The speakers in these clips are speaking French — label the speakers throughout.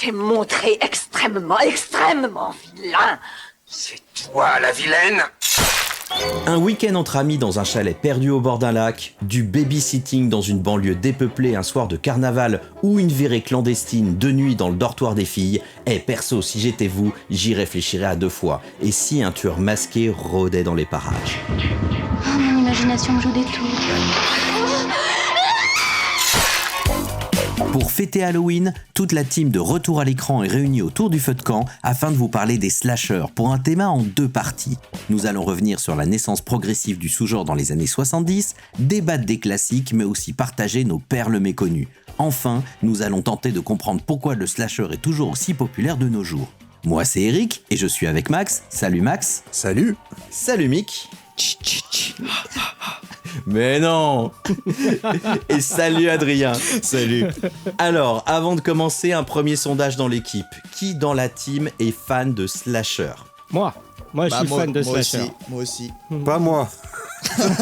Speaker 1: t'ai montré extrêmement vilain.
Speaker 2: C'est toi la vilaine?
Speaker 3: Un week-end entre amis dans un chalet perdu au bord d'un lac, du babysitting dans une banlieue dépeuplée un soir de carnaval ou une virée clandestine de nuit dans le dortoir des filles, perso, si j'étais vous, j'y réfléchirais à 2 fois. Et si un tueur masqué rôdait dans les parages?
Speaker 4: Oh, mon imagination me joue des tours.
Speaker 3: Pour fêter Halloween, toute la team de Retour à l'écran est réunie autour du feu de camp afin de vous parler des slashers pour un thème en 2 parties. Nous allons revenir sur la naissance progressive du sous-genre dans les années 70, débattre des classiques mais aussi partager nos perles méconnues. Enfin, nous allons tenter de comprendre pourquoi le slasher est toujours aussi populaire de nos jours. Moi c'est Eric et je suis avec Max. Salut Max.
Speaker 5: Salut.
Speaker 3: Salut Mick. Mais non. Et salut Adrien.
Speaker 5: Salut.
Speaker 3: Alors, avant de commencer, un premier sondage dans l'équipe. Qui dans la team est fan de slasher?
Speaker 6: Moi, je suis fan de slasher.
Speaker 5: Moi aussi.
Speaker 7: Pas moi.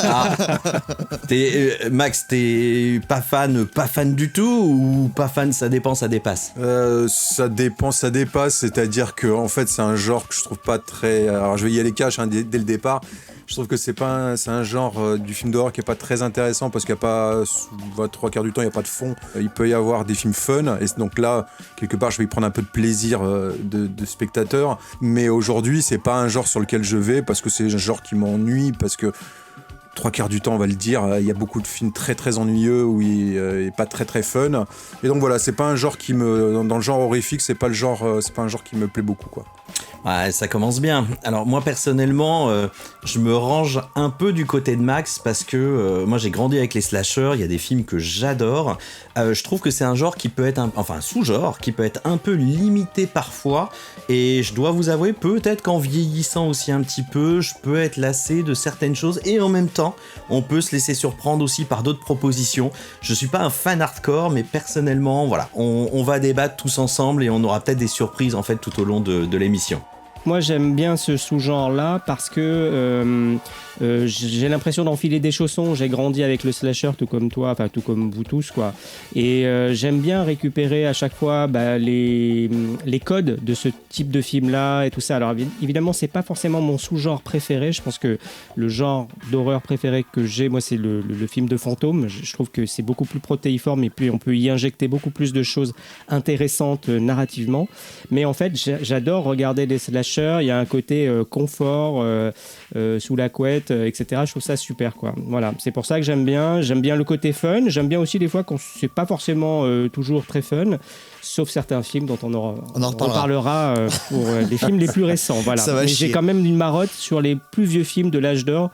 Speaker 3: Ah. Max, t'es pas fan du tout ou pas fan, ça dépend, ça dépasse?
Speaker 7: Ça dépend, ça dépasse. C'est-à-dire que en fait, c'est un genre que je trouve pas très. Alors, je vais y aller cash dès le départ. Je trouve que c'est un genre du film d'horreur qui est pas très intéressant parce qu'il y a pas 3/4 du temps il y a pas de fond. Il peut y avoir des films fun et donc là quelque part je vais y prendre un peu de plaisir de spectateur. Mais aujourd'hui c'est pas un genre sur lequel je vais parce que c'est un genre qui m'ennuie parce que 3/4 du temps on va le dire, il y a beaucoup de films très très ennuyeux où il est pas très très fun. Et donc voilà, c'est pas un genre qui me dans le genre horrifique, c'est pas un genre qui me plaît beaucoup quoi.
Speaker 3: Ouais, ça commence bien. Alors moi personnellement, je me range un peu du côté de Max parce que moi j'ai grandi avec les slashers, il y a des films que j'adore. Je trouve que c'est un genre qui peut être, un sous-genre qui peut être un peu limité parfois. Et je dois vous avouer, peut-être qu'en vieillissant aussi un petit peu, je peux être lassé de certaines choses. Et en même temps, on peut se laisser surprendre aussi par d'autres propositions. Je suis pas un fan hardcore, mais personnellement, voilà, on va débattre tous ensemble et on aura peut-être des surprises en fait tout au long de l'émission.
Speaker 6: Moi, j'aime bien ce sous-genre-là parce que j'ai l'impression d'enfiler des chaussons. J'ai grandi avec le slasher, tout comme toi, enfin tout comme vous tous, quoi. Et j'aime bien récupérer à chaque fois les codes de ce type de film-là et tout ça. Alors évidemment, c'est pas forcément mon sous-genre préféré. Je pense que le genre d'horreur préféré que j'ai, moi, c'est le film de fantôme. Je trouve que c'est beaucoup plus protéiforme et puis on peut y injecter beaucoup plus de choses intéressantes narrativement. Mais en fait, j'adore regarder les slashers. Il y a un côté confort sous la couette, etc. Je trouve ça super, quoi. Voilà, c'est pour ça que j'aime bien le côté fun. J'aime bien aussi des fois quand c'est pas forcément toujours très fun, sauf certains films dont on reparlera pour les films les plus récents. Voilà. Mais j'ai quand même une marotte sur les plus vieux films de l'âge d'or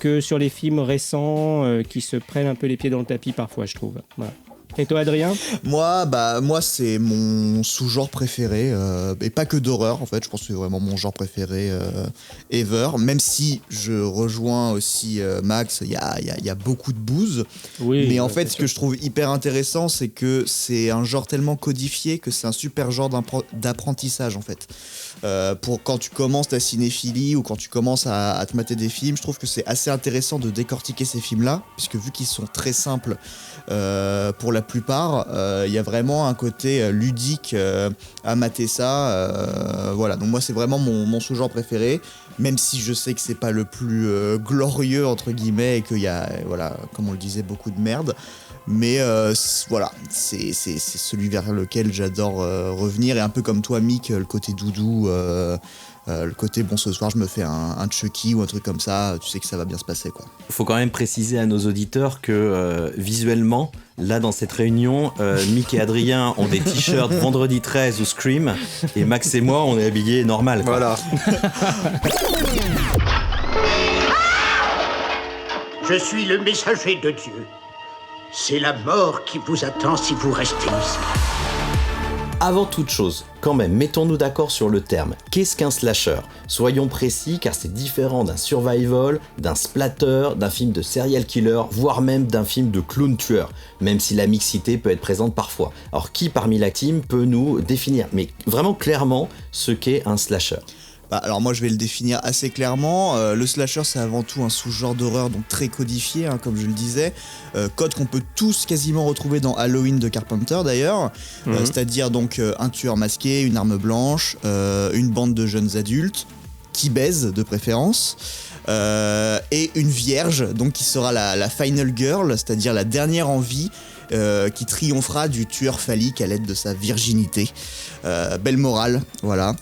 Speaker 6: que sur les films récents qui se prennent un peu les pieds dans le tapis parfois, je trouve. Voilà. Et toi, Adrien ?
Speaker 5: Moi, c'est mon sous-genre préféré, et pas que d'horreur, en fait. Je pense que c'est vraiment mon genre préféré ever. Même si je rejoins aussi Max, il y a beaucoup de bouse. Oui, mais en fait, ce que je trouve hyper intéressant, c'est que c'est un genre tellement codifié que c'est un super genre d'apprentissage, en fait. Pour quand tu commences ta cinéphilie ou quand tu commences à te mater des films, je trouve que c'est assez intéressant de décortiquer ces films-là, puisque vu qu'ils sont très simples pour la plupart, il y a vraiment un côté ludique à mater ça. Voilà, donc moi c'est vraiment mon sous-genre préféré, même si je sais que c'est pas le plus glorieux entre guillemets et qu'il y a, voilà, comme on le disait, beaucoup de merde. Mais voilà, c'est celui vers lequel j'adore revenir. Et un peu comme toi, Mick, le côté doudou, le côté bon, ce soir je me fais un Chucky ou un truc comme ça, tu sais que ça va bien se passer, quoi.
Speaker 3: Faut quand même préciser à nos auditeurs que visuellement, là dans cette réunion, Mick et Adrien ont des t-shirts Vendredi 13 ou Scream, et Max et moi on est habillés normal, quoi.
Speaker 7: Voilà.
Speaker 2: Je suis le messager de Dieu. C'est la mort qui vous attend si vous restez ici.
Speaker 3: Avant toute chose, quand même, mettons-nous d'accord sur le terme. Qu'est-ce qu'un slasher ? Soyons précis car c'est différent d'un survival, d'un splatter, d'un film de serial killer, voire même d'un film de clown tueur, même si la mixité peut être présente parfois. Alors qui parmi la team peut nous définir, mais vraiment clairement, ce qu'est un slasher ?
Speaker 5: Alors moi je vais le définir assez clairement. Le slasher c'est avant tout un sous-genre d'horreur donc très codifié comme je le disais. Code qu'on peut tous quasiment retrouver dans Halloween de Carpenter d'ailleurs. C'est-à-dire donc un tueur masqué, une arme blanche, une bande de jeunes adultes qui baisent de préférence. Et une vierge donc qui sera la final girl, c'est-à-dire la dernière en vie qui triomphera du tueur phallique à l'aide de sa virginité. Belle morale, voilà.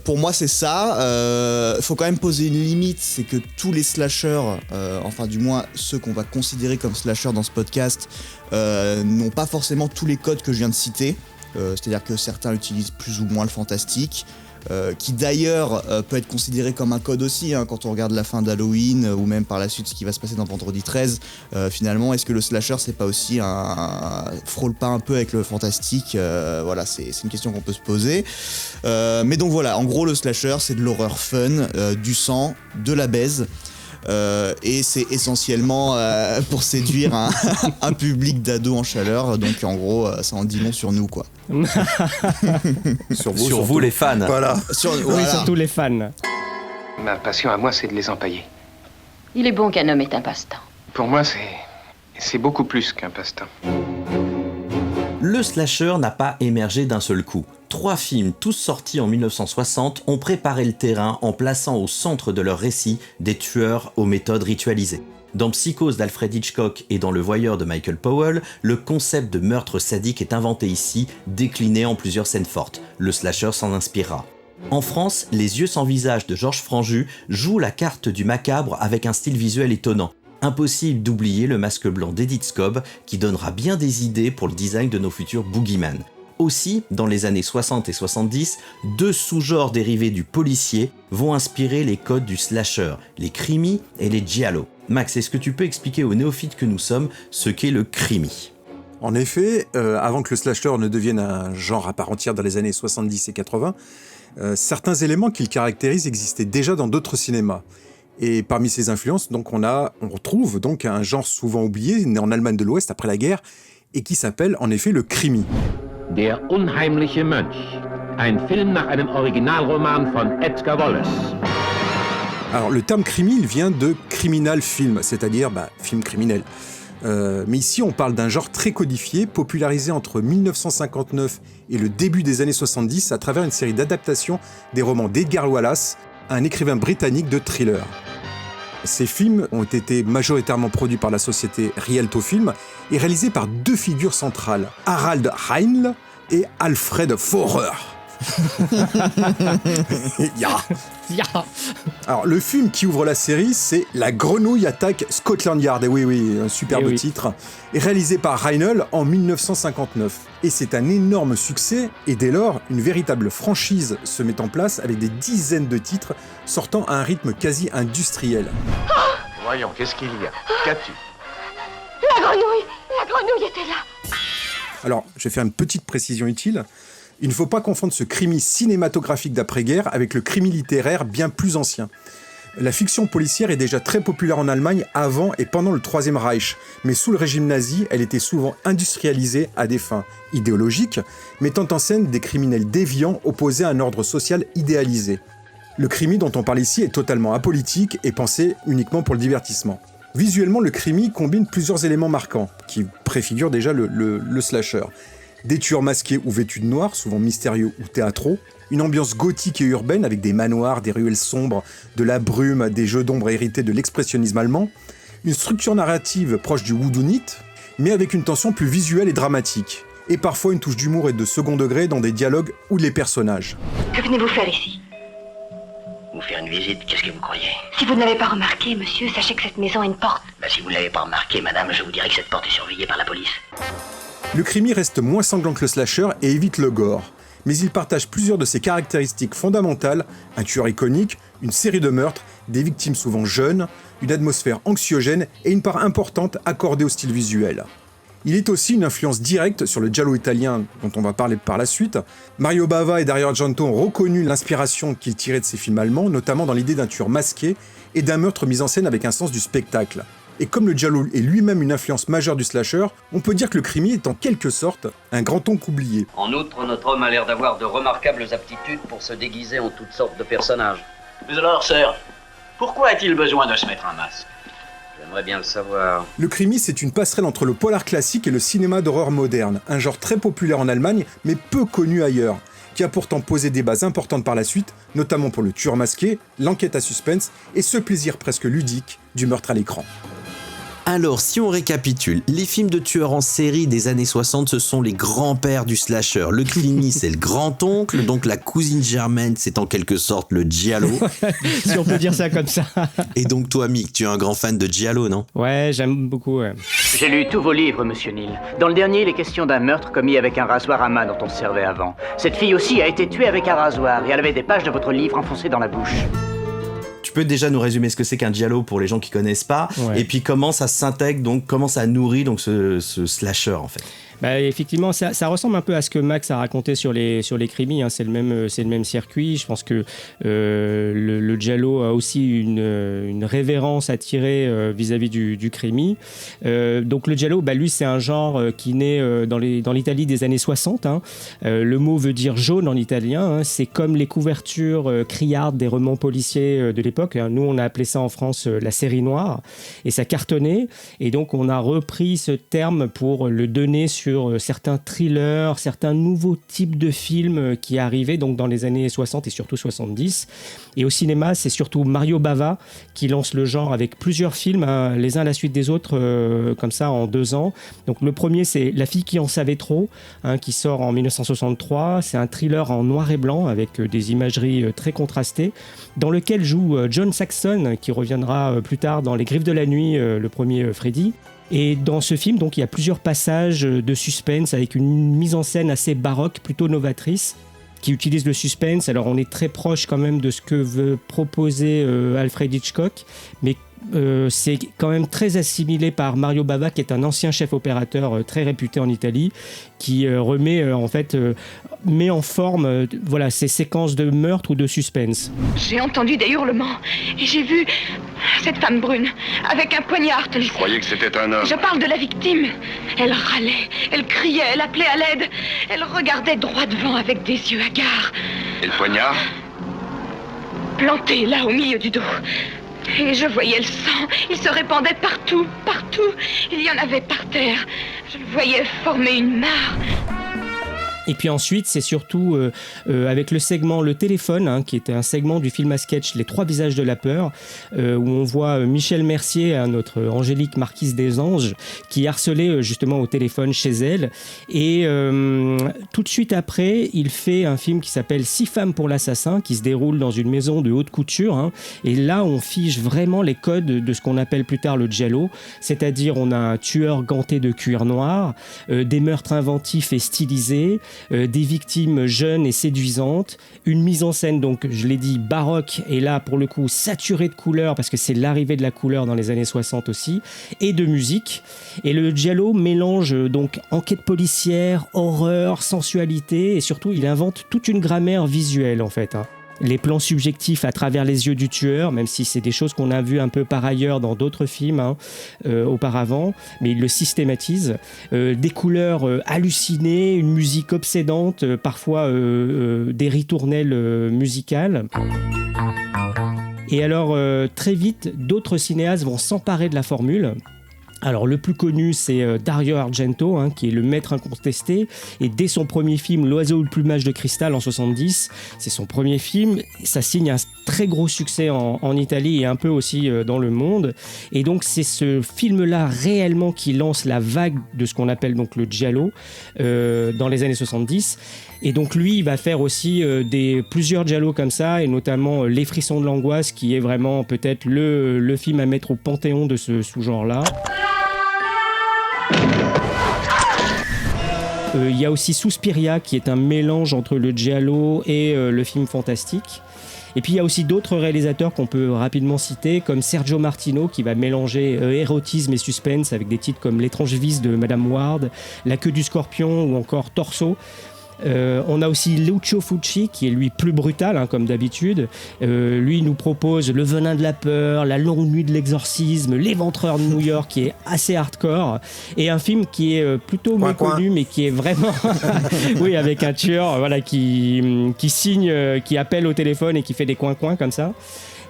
Speaker 5: Pour moi c'est ça. Faut quand même poser une limite, c'est que tous les slashers, enfin du moins ceux qu'on va considérer comme slashers dans ce podcast, n'ont pas forcément tous les codes que je viens de citer. C'est-à-dire que certains utilisent plus ou moins le fantastique. Qui d'ailleurs peut être considéré comme un code aussi quand on regarde la fin d'Halloween ou même par la suite ce qui va se passer dans Vendredi 13. Finalement, est-ce que le slasher c'est pas aussi frôle pas un peu avec le fantastique? Voilà, c'est une question qu'on peut se poser. Mais donc voilà, en gros le slasher c'est de l'horreur fun, du sang, de la baise. Et c'est essentiellement pour séduire un public d'ados en chaleur. Donc en gros, ça en dit long sur nous quoi.
Speaker 3: Sur vous les fans.
Speaker 7: Voilà.
Speaker 6: Oui, surtout les fans.
Speaker 8: Ma passion à moi, c'est de les empailler.
Speaker 4: Il est bon qu'un homme ait un passe-temps.
Speaker 8: Pour moi, c'est beaucoup plus qu'un passe-temps.
Speaker 3: Le slasher n'a pas émergé d'un seul coup. 3 films, tous sortis en 1960, ont préparé le terrain en plaçant au centre de leur récit des tueurs aux méthodes ritualisées. Dans Psychose d'Alfred Hitchcock et dans Le Voyeur de Michael Powell, le concept de meurtre sadique est inventé ici, décliné en plusieurs scènes fortes. Le slasher s'en inspirera. En France, Les Yeux sans visage de Georges Franju joue la carte du macabre avec un style visuel étonnant. Impossible d'oublier le masque blanc d'Edith Scobb qui donnera bien des idées pour le design de nos futurs boogeyman. Aussi, dans les années 60 et 70, 2 sous-genres dérivés du policier vont inspirer les codes du slasher, les crimis et les giallo. Max, est-ce que tu peux expliquer aux néophytes que nous sommes ce qu'est le crimi ?
Speaker 7: En effet, avant que le slasher ne devienne un genre à part entière dans les années 70 et 80, certains éléments qui le caractérisent existaient déjà dans d'autres cinémas. Et parmi ces influences, donc, on retrouve donc un genre souvent oublié, né en Allemagne de l'Ouest après la guerre, et qui s'appelle en effet le krimi.
Speaker 9: Der unheimliche Mönch. Ein Film nach einem Originalroman von Edgar Wallace.
Speaker 7: Alors le terme krimi, il vient de criminal film, c'est-à-dire film criminel. Mais ici, on parle d'un genre très codifié, popularisé entre 1959 et le début des années 70 à travers une série d'adaptations des romans d'Edgar Wallace, un écrivain britannique de thriller. Ces films ont été majoritairement produits par la société Rialto Film et réalisés par 2 figures centrales, Harald Heinle et Alfred Faurer. Alors, le film qui ouvre la série, c'est La Grenouille attaque Scotland Yard. Et oui, un superbe titre. Et réalisé par Heinle en 1959. Et c'est un énorme succès, et dès lors, une véritable franchise se met en place avec des dizaines de titres sortant à un rythme quasi industriel.
Speaker 9: Voyons, qu'est-ce qu'il y a? Qu'as-tu?
Speaker 4: La grenouille était là.
Speaker 7: Alors, je vais faire une petite précision utile. Il ne faut pas confondre ce krimi cinématographique d'après-guerre avec le krimi littéraire bien plus ancien. La fiction policière est déjà très populaire en Allemagne avant et pendant le Troisième Reich, mais sous le régime nazi, elle était souvent industrialisée à des fins idéologiques, mettant en scène des criminels déviants opposés à un ordre social idéalisé. Le krimi dont on parle ici est totalement apolitique et pensé uniquement pour le divertissement. Visuellement, le krimi combine plusieurs éléments marquants, qui préfigurent déjà le slasher. Des tueurs masqués ou vêtus de noir, souvent mystérieux ou théâtraux, une ambiance gothique et urbaine avec des manoirs, des ruelles sombres, de la brume, des jeux d'ombre hérités de l'expressionnisme allemand, une structure narrative proche du whodunit, mais avec une tension plus visuelle et dramatique, et parfois une touche d'humour et de second degré dans des dialogues ou les personnages.
Speaker 4: Que venez-vous faire ici?
Speaker 10: Vous faire une visite, qu'est-ce que vous croyez?
Speaker 4: Si vous ne l'avez pas remarqué, monsieur, sachez que cette maison a une porte.
Speaker 10: Si vous ne l'avez pas remarqué, madame, je vous dirais que cette porte est surveillée par la police.
Speaker 7: Le krimi reste moins sanglant que le slasher et évite le gore, mais il partage plusieurs de ses caractéristiques fondamentales, un tueur iconique, une série de meurtres, des victimes souvent jeunes, une atmosphère anxiogène et une part importante accordée au style visuel. Il est aussi une influence directe sur le giallo italien dont on va parler par la suite. Mario Bava et Dario Argento ont reconnu l'inspiration qu'ils tiraient de ces films allemands, notamment dans l'idée d'un tueur masqué et d'un meurtre mis en scène avec un sens du spectacle. Et comme le giallo est lui-même une influence majeure du slasher, on peut dire que le crimi est en quelque sorte un grand oncle oublié.
Speaker 10: En outre, notre homme a l'air d'avoir de remarquables aptitudes pour se déguiser en toutes sortes de personnages.
Speaker 11: Mais alors, sœur, pourquoi a-t-il besoin de se mettre un masque?
Speaker 10: J'aimerais bien le savoir.
Speaker 7: Le crimi, c'est une passerelle entre le polar classique et le cinéma d'horreur moderne, un genre très populaire en Allemagne, mais peu connu ailleurs, qui a pourtant posé des bases importantes par la suite, notamment pour le tueur masqué, l'enquête à suspense et ce plaisir presque ludique du meurtre à l'écran.
Speaker 3: Alors, si on récapitule, les films de tueurs en série des années 60, ce sont les grands-pères du slasher. Le crimi, c'est le grand-oncle, donc la cousine germaine, c'est en quelque sorte le giallo.
Speaker 6: Si on peut dire ça comme ça.
Speaker 3: Et donc toi, Mick, tu es un grand fan de giallo, non?
Speaker 6: Ouais, j'aime beaucoup, ouais.
Speaker 11: J'ai lu tous vos livres, monsieur Neal. Dans le dernier, il est question d'un meurtre commis avec un rasoir à main dont on se servait avant. Cette fille aussi a été tuée avec un rasoir et elle avait des pages de votre livre enfoncées dans la bouche.
Speaker 3: Tu peux déjà nous résumer ce que c'est qu'un giallo pour les gens qui connaissent pas,
Speaker 6: ouais.
Speaker 3: Et puis comment ça s'intègre, donc comment ça nourrit donc ce slasher en fait.
Speaker 6: Bah, effectivement, ça ressemble un peu à ce que Max a raconté sur les crimis, hein. C'est le même circuit. Je pense que le giallo a aussi une révérence à tirer vis-à-vis du crimi. Donc le giallo, bah, lui, c'est un genre qui naît dans l'Italie des années 60. Hein. Le mot veut dire jaune en italien. Hein. C'est comme les couvertures criardes des romans policiers de l'époque. Hein. Nous, on a appelé ça en France la série noire. Et ça cartonnait. Et donc, on a repris ce terme pour le donner sur certains thrillers, certains nouveaux types de films qui arrivaient donc dans les années 60 et surtout 70. Et au cinéma, c'est surtout Mario Bava qui lance le genre avec plusieurs films, hein, les uns à la suite des autres, comme ça en 2 ans. Donc le premier, c'est La fille qui en savait trop, hein, qui sort en 1963. C'est un thriller en noir et blanc avec des imageries très contrastées, dans lequel joue John Saxon, qui reviendra plus tard dans Les Griffes de la nuit, le premier Freddy. Et dans ce film, donc, il y a plusieurs passages de suspense avec une mise en scène assez baroque, plutôt novatrice, qui utilise le suspense. Alors, on est très proche quand même de ce que veut proposer Alfred Hitchcock, mais c'est quand même très assimilé par Mario Bava, qui est un ancien chef opérateur très réputé en Italie, qui met en forme voilà, ces séquences de meurtre ou de suspense.
Speaker 4: J'ai entendu des hurlements et j'ai vu cette femme brune avec un poignard.
Speaker 12: Je croyais que c'était un homme.
Speaker 4: Je parle de la victime. Elle râlait, elle criait, elle appelait à l'aide. Elle regardait droit devant avec des yeux hagards.
Speaker 12: Et le poignard?
Speaker 4: Planté là au milieu du dos. Et je voyais le sang, il se répandait partout, partout. Il y en avait par terre. Je le voyais former une mare.
Speaker 6: Et puis ensuite, c'est surtout avec le segment Le Téléphone, hein, qui était un segment du film à sketch Les Trois Visages de la Peur, où on voit Michel Mercier, notre Angélique Marquise des Anges, qui harcelait justement au téléphone chez elle. Et tout de suite après, il fait un film qui s'appelle 6 femmes pour l'assassin, qui se déroule dans une maison de haute couture. Hein. Et là, on fige vraiment les codes de ce qu'on appelle plus tard le giallo, c'est-à-dire on a un tueur ganté de cuir noir, des meurtres inventifs et stylisés, des victimes jeunes et séduisantes, une mise en scène, donc je l'ai dit, baroque, et là pour le coup saturée de couleurs, parce que c'est l'arrivée de la couleur dans les années 60 aussi, et de musique. Et le giallo mélange donc enquête policière, horreur, sensualité, et surtout il invente toute une grammaire visuelle en fait, hein. Les plans subjectifs à travers les yeux du tueur, même si c'est des choses qu'on a vues un peu par ailleurs dans d'autres films auparavant, mais il le systématise. Des couleurs hallucinées, une musique obsédante, parfois des ritournelles musicales. Et alors, très vite, d'autres cinéastes vont s'emparer de la formule. Alors le plus connu, c'est Dario Argento, hein, qui est le maître incontesté, et dès son premier film L'Oiseau ou le plumage de cristal en 70, c'est son premier film, ça signe un très gros succès en Italie et un peu aussi dans le monde, et donc c'est ce film-là réellement qui lance la vague de ce qu'on appelle donc le giallo dans les années 70. Et donc lui, il va faire aussi plusieurs giallos comme ça, et notamment Les Frissons de l'angoisse, qui est vraiment peut-être le film à mettre au panthéon de ce sous-genre-là. Il y a aussi Suspiria, qui est un mélange entre le giallo et le film fantastique. Et puis il y a aussi d'autres réalisateurs qu'on peut rapidement citer, comme Sergio Martino, qui va mélanger érotisme et suspense avec des titres comme L'étrange vice de Madame Ward, La queue du scorpion ou encore Torso. On a aussi Lucio Fulci qui est lui plus brutal hein, comme d'habitude. Lui il nous propose Le Venin de la peur, La Longue Nuit de l'exorcisme, L'Éventreur de New York qui est assez hardcore et un film qui est plutôt moins connu mais qui est vraiment oui avec un tueur voilà qui signe, qui appelle au téléphone et qui fait des coins comme ça.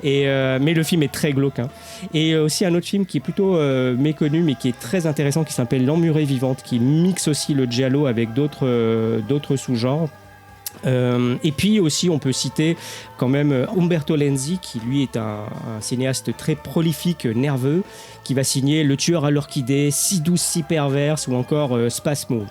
Speaker 6: Mais le film est très glauque. Hein. Et aussi un autre film qui est plutôt méconnu mais qui est très intéressant qui s'appelle L'Emmurée vivante qui mixe aussi le giallo avec d'autres sous-genres. Et puis aussi on peut citer quand même Umberto Lenzi qui lui est un cinéaste très prolifique, nerveux, qui va signer Le Tueur à l'Orchidée, Si douce, si perverse ou encore Spasmo.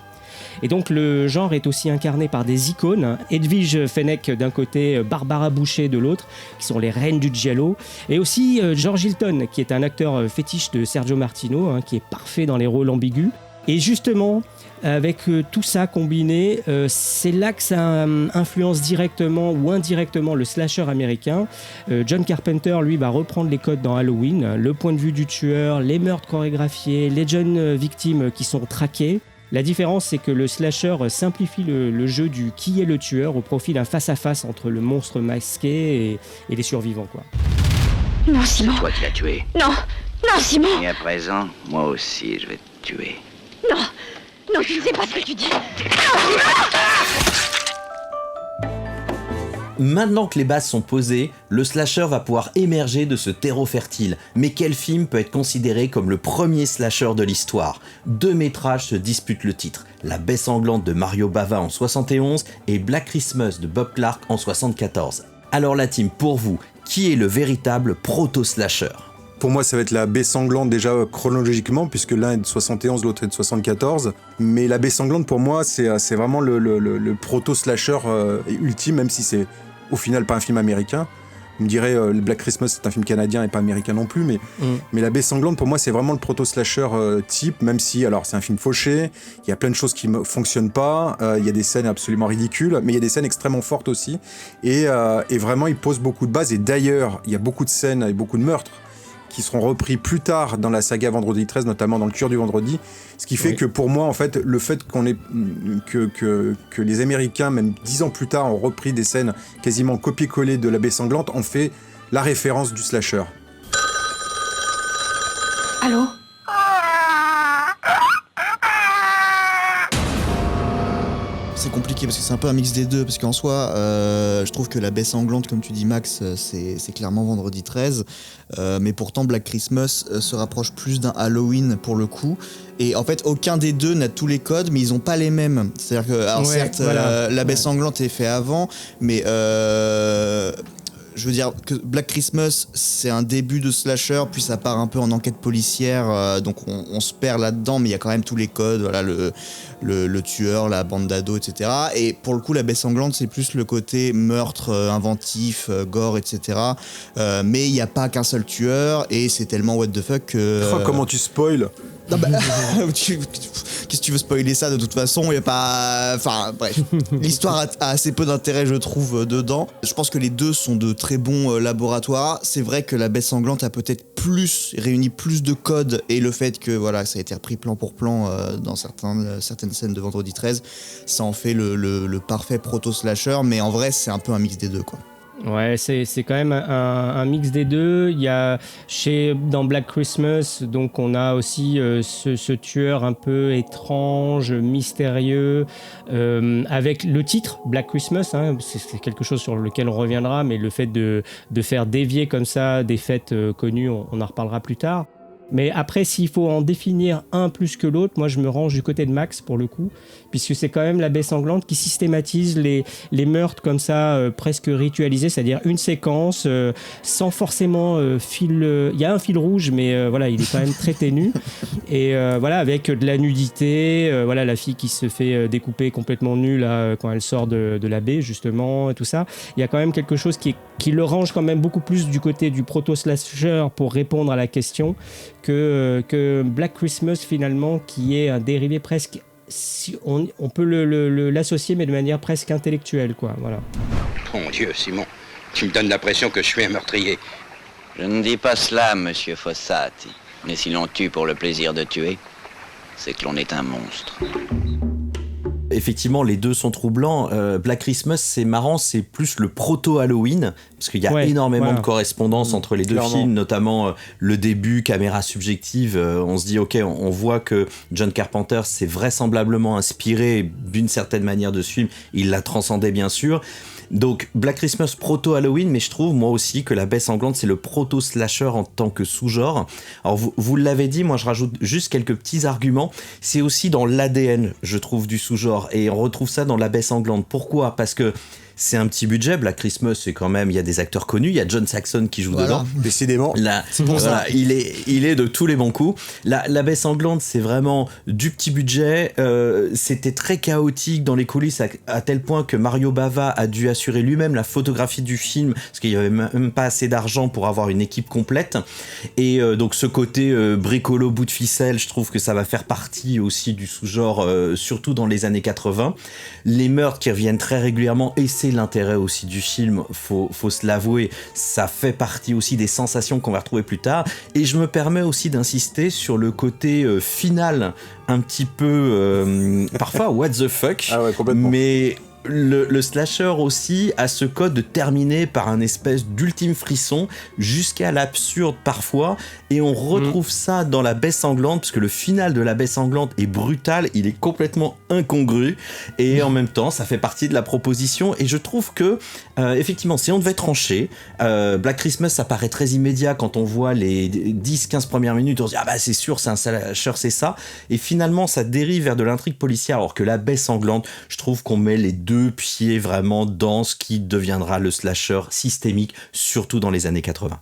Speaker 6: Et donc le genre est aussi incarné par des icônes, Edwige Fenech d'un côté, Barbara Boucher de l'autre, qui sont les reines du giallo, et aussi George Hilton, qui est un acteur fétiche de Sergio Martino, hein, qui est parfait dans les rôles ambigus. Et justement, avec tout ça combiné, c'est là que ça influence directement ou indirectement le slasher américain. John Carpenter, lui, va reprendre les codes dans Halloween, le point de vue du tueur, les meurtres chorégraphiés, les jeunes victimes qui sont traquées. La différence, c'est que le slasher simplifie le jeu du qui est le tueur au profit d'un face-à-face entre le monstre masqué et les survivants, quoi.
Speaker 13: Non, Simon.
Speaker 12: C'est toi qui l'as tué.
Speaker 13: Non, non, Simon.
Speaker 12: Et à présent, moi aussi, je vais te tuer.
Speaker 13: Non, non, tu ne sais pas ce que tu dis.
Speaker 3: Maintenant que les bases sont posées, le slasher va pouvoir émerger de ce terreau fertile. Mais quel film peut être considéré comme le premier slasher de l'histoire ? 2 métrages se disputent le titre. La Baie sanglante de Mario Bava en 71 et Black Christmas de Bob Clark en 74. Alors la team, pour vous, qui est le véritable proto-slasher ?
Speaker 7: Pour moi, ça va être La Baie sanglante déjà chronologiquement, puisque l'un est de 71, l'autre est de 74. Mais La Baie sanglante, pour moi, c'est vraiment le proto-slasher ultime, même si c'est au final pas un film américain. On me dirait Black Christmas, c'est un film canadien et pas américain non plus, mais La Baie sanglante, pour moi, c'est vraiment le proto-slasher type, même si, alors, c'est un film fauché, il y a plein de choses qui ne fonctionnent pas, il y a des scènes absolument ridicules, mais il y a des scènes extrêmement fortes aussi, et vraiment, il pose beaucoup de bases, et d'ailleurs, il y a beaucoup de scènes et beaucoup de meurtres qui seront repris plus tard dans la saga Vendredi 13, notamment dans Le Tueur du Vendredi, ce qui fait que pour moi, en fait, le fait que les Américains, même 10 ans plus tard, ont repris des scènes quasiment copier-coller de La Baie sanglante, en fait la référence du slasher.
Speaker 13: Allô ?
Speaker 5: C'est compliqué parce que c'est un peu un mix des deux, parce qu'en soi, je trouve que La Baie sanglante, comme tu dis Max, c'est clairement Vendredi 13, mais pourtant Black Christmas se rapproche plus d'un Halloween pour le coup, et en fait aucun des deux n'a tous les codes, mais ils ont pas les mêmes. C'est-à-dire que, alors certes, voilà. La Baie sanglante est fait avant, mais je veux dire que Black Christmas, c'est un début de slasher, puis ça part un peu en enquête policière, donc on se perd là-dedans, mais il y a quand même tous les codes, voilà, le tueur, la bande d'ados, etc. Et pour le coup, La Baie sanglante, c'est plus le côté meurtre inventif, gore, etc. Mais il n'y a pas qu'un seul tueur, et c'est tellement what the fuck que...
Speaker 7: Oh, comment tu spoil ?
Speaker 5: Non, bah, qu'est-ce que tu veux spoiler ça de toute façon, il y a pas... Enfin bref, l'histoire a assez peu d'intérêt je trouve dedans. Je pense que les deux sont de très bons laboratoires. C'est vrai que La Baie sanglante a peut-être réuni plus de codes, et le fait que voilà, ça a été repris plan pour plan dans certaines scènes de Vendredi 13, ça en fait le parfait proto-slasher, mais en vrai c'est un peu un mix des deux quoi.
Speaker 6: Ouais, c'est quand même un mix des deux. Il y a dans Black Christmas, donc on a aussi ce tueur un peu étrange, mystérieux, avec le titre Black Christmas, hein, c'est quelque chose sur lequel on reviendra, mais le fait de faire dévier comme ça des fêtes connues, on en reparlera plus tard. Mais après, s'il faut en définir un plus que l'autre, moi je me range du côté de Max pour le coup, puisque c'est quand même La Baie sanglante qui systématise les meurtres comme ça, presque ritualisés, c'est-à-dire une séquence sans forcément fil. Il y a un fil rouge, mais voilà, il est quand même très ténu. Et voilà, avec de la nudité, voilà, la fille qui se fait découper complètement nue là, quand elle sort de la baie, justement, et tout ça. Il y a quand même quelque chose qui le range quand même beaucoup plus du côté du proto-slasher pour répondre à la question que Black Christmas finalement, qui est un dérivé presque, on peut l'associer mais de manière presque intellectuelle quoi, voilà.
Speaker 12: Mon Dieu, Simon, tu me donnes l'impression que je suis un meurtrier.
Speaker 14: Je ne dis pas cela, monsieur Fossati, mais si l'on tue pour le plaisir de tuer, c'est que l'on est un monstre.
Speaker 3: effectivement, les deux sont troublants. Black Christmas, c'est marrant, c'est plus le proto-Halloween, parce qu'il y a énormément de correspondance entre les deux films, notamment le début, caméra subjective. On se dit, ok, on voit que John Carpenter s'est vraisemblablement inspiré d'une certaine manière de ce film. Il l'a transcendé, bien sûr. Donc Black Christmas proto-Halloween, mais je trouve moi aussi que La Baie Sanglante c'est le proto-slasher en tant que sous-genre. Alors vous l'avez dit, moi je rajoute juste quelques petits arguments. C'est aussi dans l'ADN, je trouve, du sous-genre, et on retrouve ça dans La Baie Sanglante. Pourquoi ? Parce que c'est un petit budget. Black Christmas, c'est quand même, il y a des acteurs connus, il y a John Saxon qui joue dedans.
Speaker 7: Décidément.
Speaker 3: Là, c'est pour ça. Il est de tous les bons coups. La Baie Sanglante, c'est vraiment du petit budget. C'était très chaotique dans les coulisses à tel point que Mario Bava a dû assurer lui-même la photographie du film parce qu'il n'y avait même pas assez d'argent pour avoir une équipe complète. Et donc ce côté bricolo bout de ficelle, je trouve que ça va faire partie aussi du sous-genre, surtout dans les années 80. Les meurtres qui reviennent très régulièrement, et c'est l'intérêt aussi du film, faut se l'avouer, ça fait partie aussi des sensations qu'on va retrouver plus tard. Et je me permets aussi d'insister sur le côté final, un petit peu parfois what the fuck, mais le slasher aussi a ce code de terminer par un espèce d'ultime frisson jusqu'à l'absurde parfois, et on retrouve ça dans La Baie Sanglante, parce que le final de La Baie Sanglante est brutal, il est complètement incongru, et en même temps ça fait partie de la proposition. Et je trouve que effectivement, si on devait trancher, Black Christmas ça paraît très immédiat quand on voit les 10-15 premières minutes, on se dit ah bah c'est sûr, c'est un slasher, c'est ça, et finalement ça dérive vers de l'intrigue policière, alors que La Baie Sanglante, je trouve qu'on met les deux pieds vraiment dans ce qui deviendra le slasher systémique, surtout dans les années 80.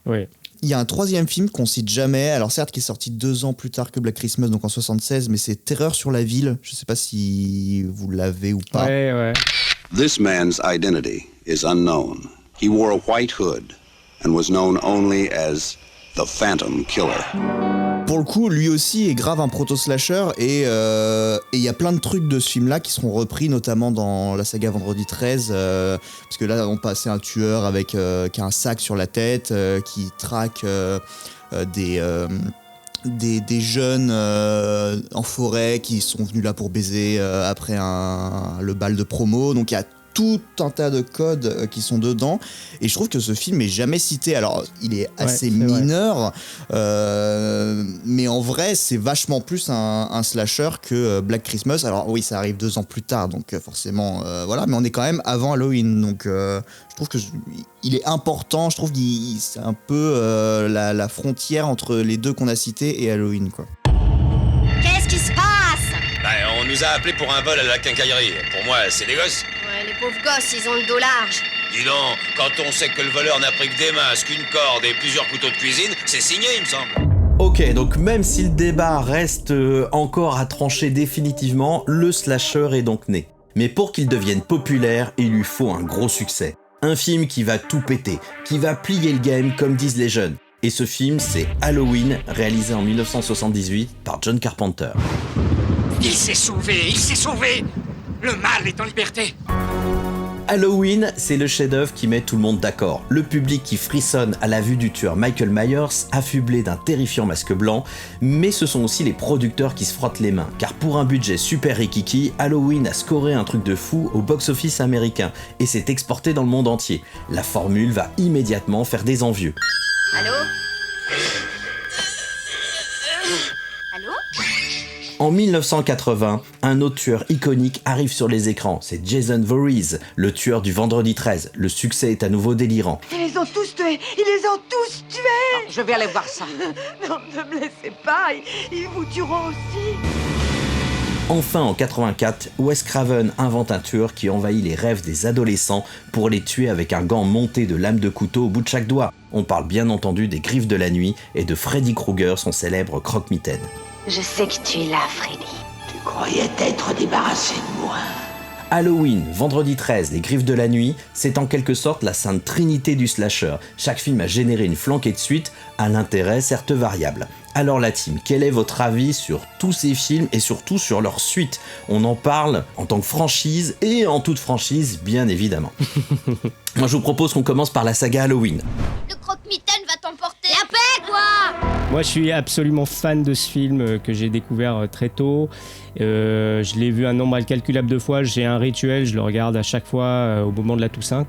Speaker 6: Oui.
Speaker 5: Il y a un troisième film qu'on cite jamais, alors certes qui est sorti 2 ans plus tard que Black Christmas, donc en 76, mais c'est Terreur sur la ville. Je sais pas si vous l'avez ou pas.
Speaker 6: Ouais.
Speaker 15: This man's identity is unknown. He wore a white hood and was known only as the Phantom Killer.
Speaker 5: Pour le coup, lui aussi est grave un proto-slasher, et il y a plein de trucs de ce film-là qui seront repris, notamment dans la saga Vendredi 13, parce que là, on passait un tueur avec qui a un sac sur la tête, qui traque des jeunes en forêt qui sont venus là pour baiser après le bal de promo. Donc il y a tout un tas de codes qui sont dedans, et je trouve que ce film est jamais cité. Alors il est assez mineur, mais en vrai c'est vachement plus un slasher que Black Christmas. Alors oui, ça arrive 2 ans plus tard, donc forcément voilà, mais on est quand même avant Halloween, donc je trouve que il est important. Je trouve que c'est un peu la frontière entre les deux qu'on a cités et Halloween, quoi.
Speaker 16: Qu'est-ce qui se passe?
Speaker 17: On nous a appelés pour un vol à la quincaillerie. Pour moi, c'est des gosses.
Speaker 16: Ouais, les pauvres gosses, ils ont le dos large.
Speaker 17: Dis donc, quand on sait que le voleur n'a pris que des masques, une corde et plusieurs couteaux de cuisine, c'est signé, il me semble.
Speaker 3: Ok, donc même si le débat reste encore à trancher définitivement, le slasher est donc né. Mais pour qu'il devienne populaire, il lui faut un gros succès. Un film qui va tout péter, qui va plier le game comme disent les jeunes. Et ce film, c'est Halloween, réalisé en 1978 par John Carpenter.
Speaker 18: Il s'est sauvé! Le mal est en liberté!
Speaker 3: Halloween, c'est le chef-d'œuvre qui met tout le monde d'accord. Le public qui frissonne à la vue du tueur Michael Myers, affublé d'un terrifiant masque blanc, mais ce sont aussi les producteurs qui se frottent les mains, car pour un budget super rikiki, Halloween a scoré un truc de fou au box-office américain, et s'est exporté dans le monde entier. La formule va immédiatement faire des envieux.
Speaker 16: Allô? Allô?
Speaker 3: En 1980, un autre tueur iconique arrive sur les écrans, c'est Jason Voorhees, le tueur du Vendredi 13. Le succès est à nouveau délirant.
Speaker 1: Ils les ont tous tués! Je vais aller voir ça. Non, ne me laissez pas, ils vous tueront aussi.
Speaker 3: Enfin, en 84, Wes Craven invente un tueur qui envahit les rêves des adolescents pour les tuer avec un gant monté de lames de couteau au bout de chaque doigt. On parle bien entendu des Griffes de la nuit et de Freddy Krueger, son célèbre croque-mitaine.
Speaker 13: Je sais que tu es là, Freddy.
Speaker 2: Tu croyais t'être débarrassé de moi.
Speaker 3: Halloween, Vendredi 13, les Griffes de la nuit, c'est en quelque sorte la sainte trinité du slasher. Chaque film a généré une flanquée de suite, à l'intérêt certes variable. Alors la team, quel est votre avis sur tous ces films et surtout sur leur suite? On en parle en tant que franchise et en toute franchise, bien évidemment. Moi je vous propose qu'on commence par la saga Halloween.
Speaker 16: Le croque-mitaine va t'emporter. La paix, quoi!
Speaker 6: Moi, je suis absolument fan de ce film que j'ai découvert très tôt. Je l'ai vu un nombre incalculable de fois. J'ai un rituel, je le regarde à chaque fois au moment de la Toussaint,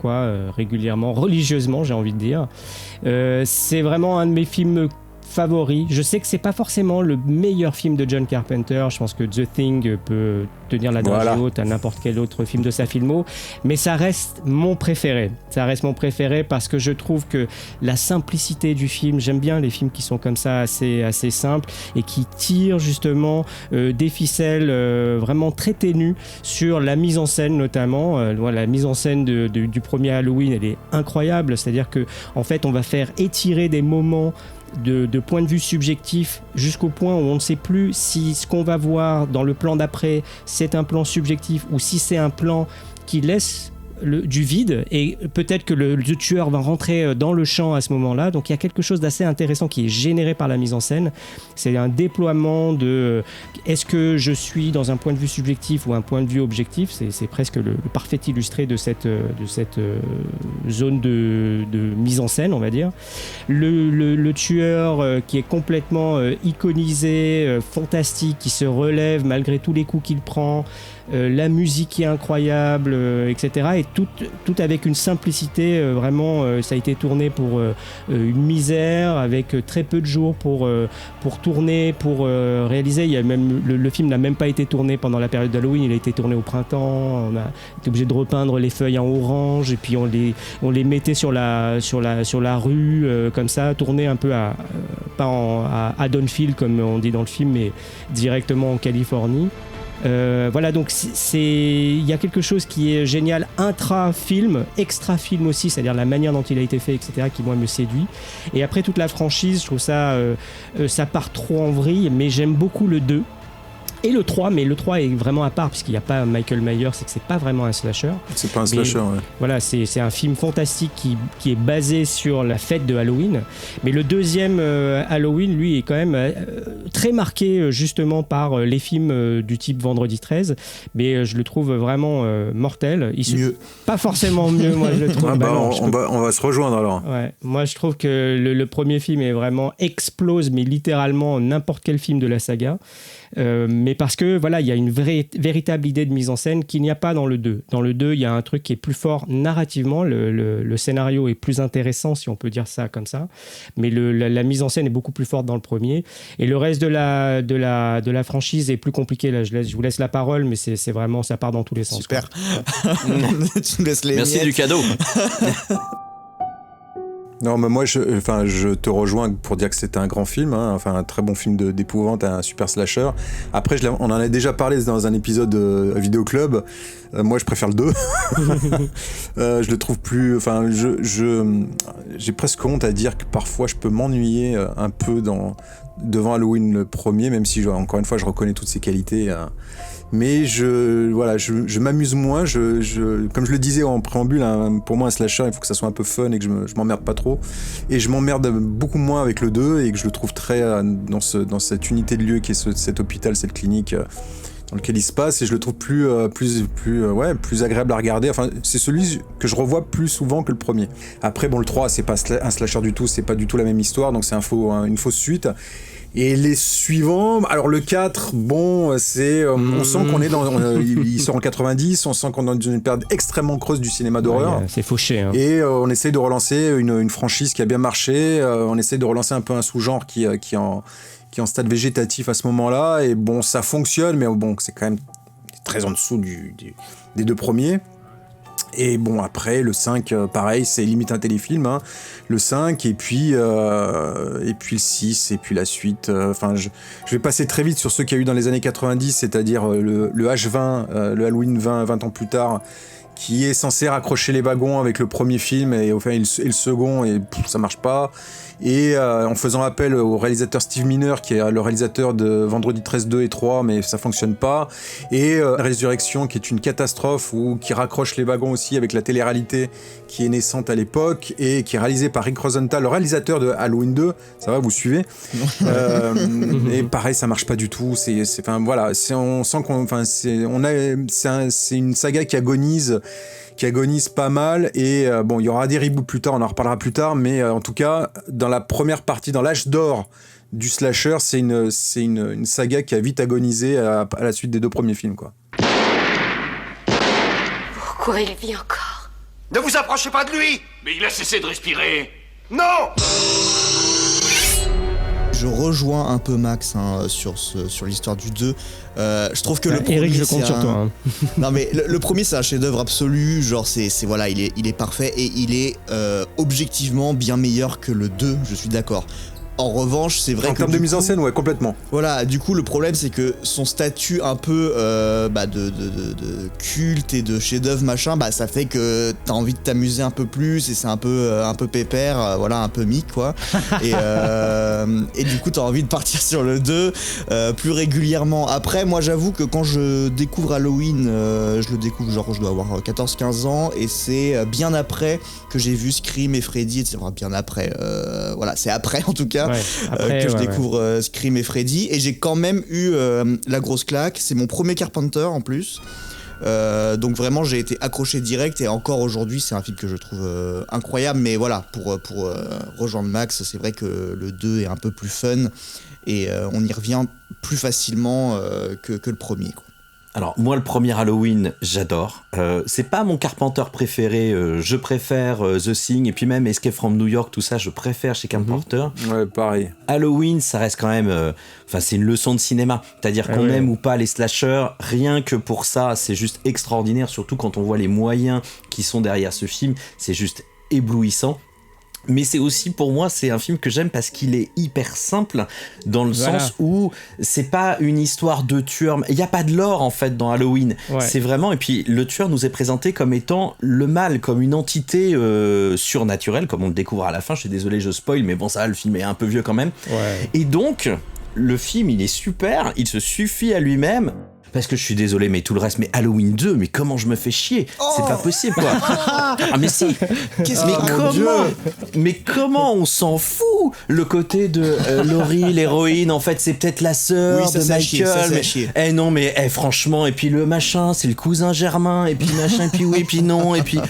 Speaker 6: régulièrement, religieusement, j'ai envie de dire. C'est vraiment un de mes films favoris. Je sais que c'est pas forcément le meilleur film de John Carpenter. Je pense que The Thing peut tenir la dragée haute à n'importe quel autre film de sa filmo, mais ça reste mon préféré. Ça reste mon préféré parce que je trouve que la simplicité du film, j'aime bien les films qui sont comme ça, assez simples et qui tirent justement des ficelles vraiment très ténues sur la mise en scène notamment. La mise en scène du premier Halloween, elle est incroyable. C'est-à-dire que en fait, on va faire étirer des moments de point de vue subjectif jusqu'au point où on ne sait plus si ce qu'on va voir dans le plan d'après c'est un plan subjectif ou si c'est un plan qui laisse du vide, et peut-être que le tueur va rentrer dans le champ à ce moment-là. Donc il y a quelque chose d'assez intéressant qui est généré par la mise en scène. C'est un déploiement de est-ce que je suis dans un point de vue subjectif ou un point de vue objectif. C'est presque le parfait illustré de cette zone de mise en scène, on va dire. Le tueur qui est complètement iconisé, fantastique, qui se relève malgré tous les coups qu'il prend. La musique qui est incroyable, etc. Et tout avec une simplicité, vraiment, ça a été tourné pour une misère, avec très peu de jours pour tourner, pour réaliser. Il y a même, le film n'a même pas été tourné pendant la période d'Halloween, il a été tourné au printemps. On a été obligé de repeindre les feuilles en orange, et puis on les mettait sur la rue, comme ça, tourné un peu pas à Haddonfield, comme on dit dans le film, mais directement en Californie. Voilà, donc il y a quelque chose qui est génial intra-film, extra-film aussi, c'est-à-dire la manière dont il a été fait, etc., qui moi me séduit. Et après toute la franchise, je trouve ça part trop en vrille, mais j'aime beaucoup le 2 et le 3, mais le 3 est vraiment à part puisqu'il n'y a pas Michael Myers, c'est que c'est pas vraiment un slasher.
Speaker 7: C'est pas un slasher, ouais.
Speaker 6: Voilà, c'est un film fantastique qui est basé sur la fête de Halloween. Mais le deuxième Halloween, lui, est quand même très marqué justement par les films du type Vendredi 13. Mais je le trouve vraiment mortel.
Speaker 7: Mieux.
Speaker 6: Pas forcément mieux, moi je le trouve.
Speaker 7: On va se rejoindre alors.
Speaker 6: Ouais. Moi je trouve que le premier film est vraiment explose, mais littéralement n'importe quel film de la saga. Mais parce que voilà, il y a une véritable idée de mise en scène qu'il n'y a pas dans le 2. Dans le 2, il y a un truc qui est plus fort narrativement, le scénario est plus intéressant, si on peut dire ça comme ça, mais la mise en scène est beaucoup plus forte dans le premier, et le reste de la franchise est plus compliqué. Là, je vous laisse la parole, mais c'est vraiment, ça part dans tous les sens.
Speaker 5: Super. Tu me laisses les
Speaker 3: Merci
Speaker 5: miettes.
Speaker 3: du cadeau.
Speaker 7: Non, mais moi, je te rejoins pour dire que c'était un grand film, hein, enfin un très bon film d'épouvante, un super slasher. Après, on en a déjà parlé dans un épisode Vidéo Club. Moi, je préfère le 2. Je le trouve plus. Enfin, j'ai presque honte à dire que parfois, je peux m'ennuyer un peu devant Halloween le premier, même si encore une fois, je reconnais toutes ses qualités. Mais je m'amuse moins. Comme je le disais en préambule, hein, pour moi un slasher, il faut que ça soit un peu fun et que je m'emmerde pas trop. Et je m'emmerde beaucoup moins avec le 2 et que je le trouve très dans cette unité de lieu qui est cet hôpital, cette clinique dans lequel il se passe, et je le trouve plus agréable à regarder. Enfin, c'est celui que je revois plus souvent que le premier. Après, bon, le 3, c'est pas un slasher du tout, c'est pas du tout la même histoire, donc c'est une fausse suite. Et les suivants, alors le 4, bon, c'est, on sent qu'on est il sort en 90, on sent qu'on est dans une période extrêmement creuse du cinéma d'horreur.
Speaker 6: Ouais, c'est fauché. Hein.
Speaker 7: Et on essaye de relancer une franchise qui a bien marché, on essaye de relancer un peu un sous-genre qui est en stade végétatif à ce moment-là, et bon, ça fonctionne, mais bon, c'est quand même très en dessous des deux premiers. Et bon, après, le 5, pareil, c'est limite un téléfilm, hein. Le 5, et puis le 6, et puis la suite. Enfin, je vais passer très vite sur ceux qu'il y a eu dans les années 90, c'est-à-dire le H20, le Halloween 20 ans plus tard, qui est censé raccrocher les wagons avec le premier film, et enfin, et le second, et ça marche pas. Et en faisant appel au réalisateur Steve Miner, qui est le réalisateur de Vendredi 13, 2 et 3, mais ça fonctionne pas. Et Résurrection, qui est une catastrophe, ou qui raccroche les wagons aussi avec la télé-réalité qui est naissante à l'époque, et qui est réalisée par Rick Rosenthal, le réalisateur de Halloween 2. Ça va, vous suivez? Et pareil, ça marche pas du tout. Enfin voilà, on sent c'est une saga qui agonise pas mal, et il y aura des reboots plus tard, on en reparlera plus tard, mais en tout cas, dans la première partie, dans l'âge d'or du slasher, c'est une saga qui a vite agonisé à la suite des 2 premiers films, quoi.
Speaker 16: Pourquoi il vit encore?
Speaker 18: Ne vous approchez pas de lui!
Speaker 17: Mais il a cessé de respirer.
Speaker 18: Non!
Speaker 5: Je rejoins un peu Max sur l'histoire du 2. Je trouve que le premier,
Speaker 6: Eric, je compte sur toi. Hein.
Speaker 5: Non mais le premier c'est un chef-d'œuvre absolu, genre c'est voilà, il est parfait et il est objectivement bien meilleur que le 2, je suis d'accord. En revanche, c'est vrai que...
Speaker 7: En termes de mise en scène, ouais, complètement.
Speaker 5: Voilà, du coup, le problème, c'est que son statut un peu de culte et de chef-d'œuvre, machin, bah, ça fait que t'as envie de t'amuser un peu plus et c'est un peu pépère, voilà, un peu mic, quoi. Et du coup, t'as envie de partir sur le 2 plus régulièrement. Après, moi, j'avoue que quand je découvre Halloween, je le découvre, genre, je dois avoir 14-15 ans et c'est bien après que j'ai vu Scream et Freddy, etc. Bien après, voilà, c'est après, en tout cas.
Speaker 6: Ouais, après,
Speaker 5: que je découvre Scream et Freddy et j'ai quand même eu la grosse claque. C'est mon premier Carpenter en plus, donc vraiment j'ai été accroché direct et encore aujourd'hui c'est un film que je trouve incroyable. Mais voilà, pour rejoindre Max, c'est vrai que le 2 est un peu plus fun et on y revient plus facilement que le premier, quoi.
Speaker 3: Alors moi le premier Halloween j'adore, c'est pas mon Carpenter préféré, je préfère The Thing et puis même Escape from New York, tout ça je préfère chez Carpenter.
Speaker 7: Ouais, pareil.
Speaker 3: Halloween ça reste quand même, c'est une leçon de cinéma, c'est-à-dire qu'on aime ou pas les slashers, rien que pour ça c'est juste extraordinaire, surtout quand on voit les moyens qui sont derrière ce film, c'est juste éblouissant. Mais c'est aussi, pour moi, c'est un film que j'aime parce qu'il est hyper simple dans le sens où c'est pas une histoire de tueur. Il n'y a pas de lore, en fait, dans Halloween. Ouais. C'est vraiment... Et puis, le tueur nous est présenté comme étant le mal, comme une entité surnaturelle, comme on le découvre à la fin. Je suis désolé, je spoil, mais bon, ça, le film est un peu vieux quand même. Ouais. Et donc, le film, il est super, il se suffit à lui-même. Parce que je suis désolé, mais tout le reste, mais Halloween 2, mais comment je me fais chier, c'est pas possible, quoi. Ah, mais si. Mais comment on s'en fout? Le côté de Laurie, l'héroïne, en fait, c'est peut-être la sœur de Michael. Non, mais franchement, et puis le machin, c'est le cousin Germain, et puis machin, et puis oui, et puis non, et puis...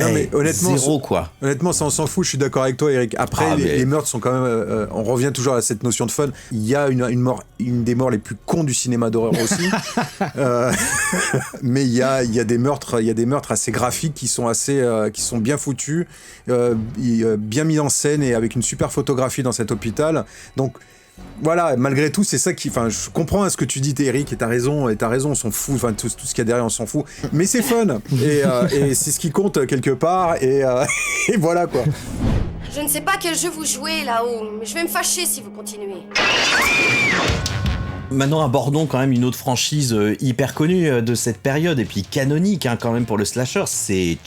Speaker 7: Non, mais honnêtement,
Speaker 3: zéro, quoi.
Speaker 7: Honnêtement, ça on s'en fout, je suis d'accord avec toi, Eric. Après, les meurtres sont quand même. On revient toujours à cette notion de fun. Il y a une des morts les plus cons du cinéma d'horreur aussi. Mais il y a des meurtres assez graphiques qui sont bien foutus, bien mis en scène et avec une super photographie dans cet hôpital. Donc. Voilà, malgré tout, c'est ça qui... Enfin, je comprends ce que tu dis, Eric, et t'as raison, on s'en fout, enfin, tout ce qu'il y a derrière, on s'en fout. Mais c'est fun, et c'est ce qui compte quelque part, et voilà, quoi.
Speaker 16: Je ne sais pas quel jeu vous jouez, là-haut, mais je vais me fâcher si vous continuez.
Speaker 3: Maintenant, abordons quand même une autre franchise hyper connue de cette période, et puis canonique, hein, quand même, pour le slasher, c'est...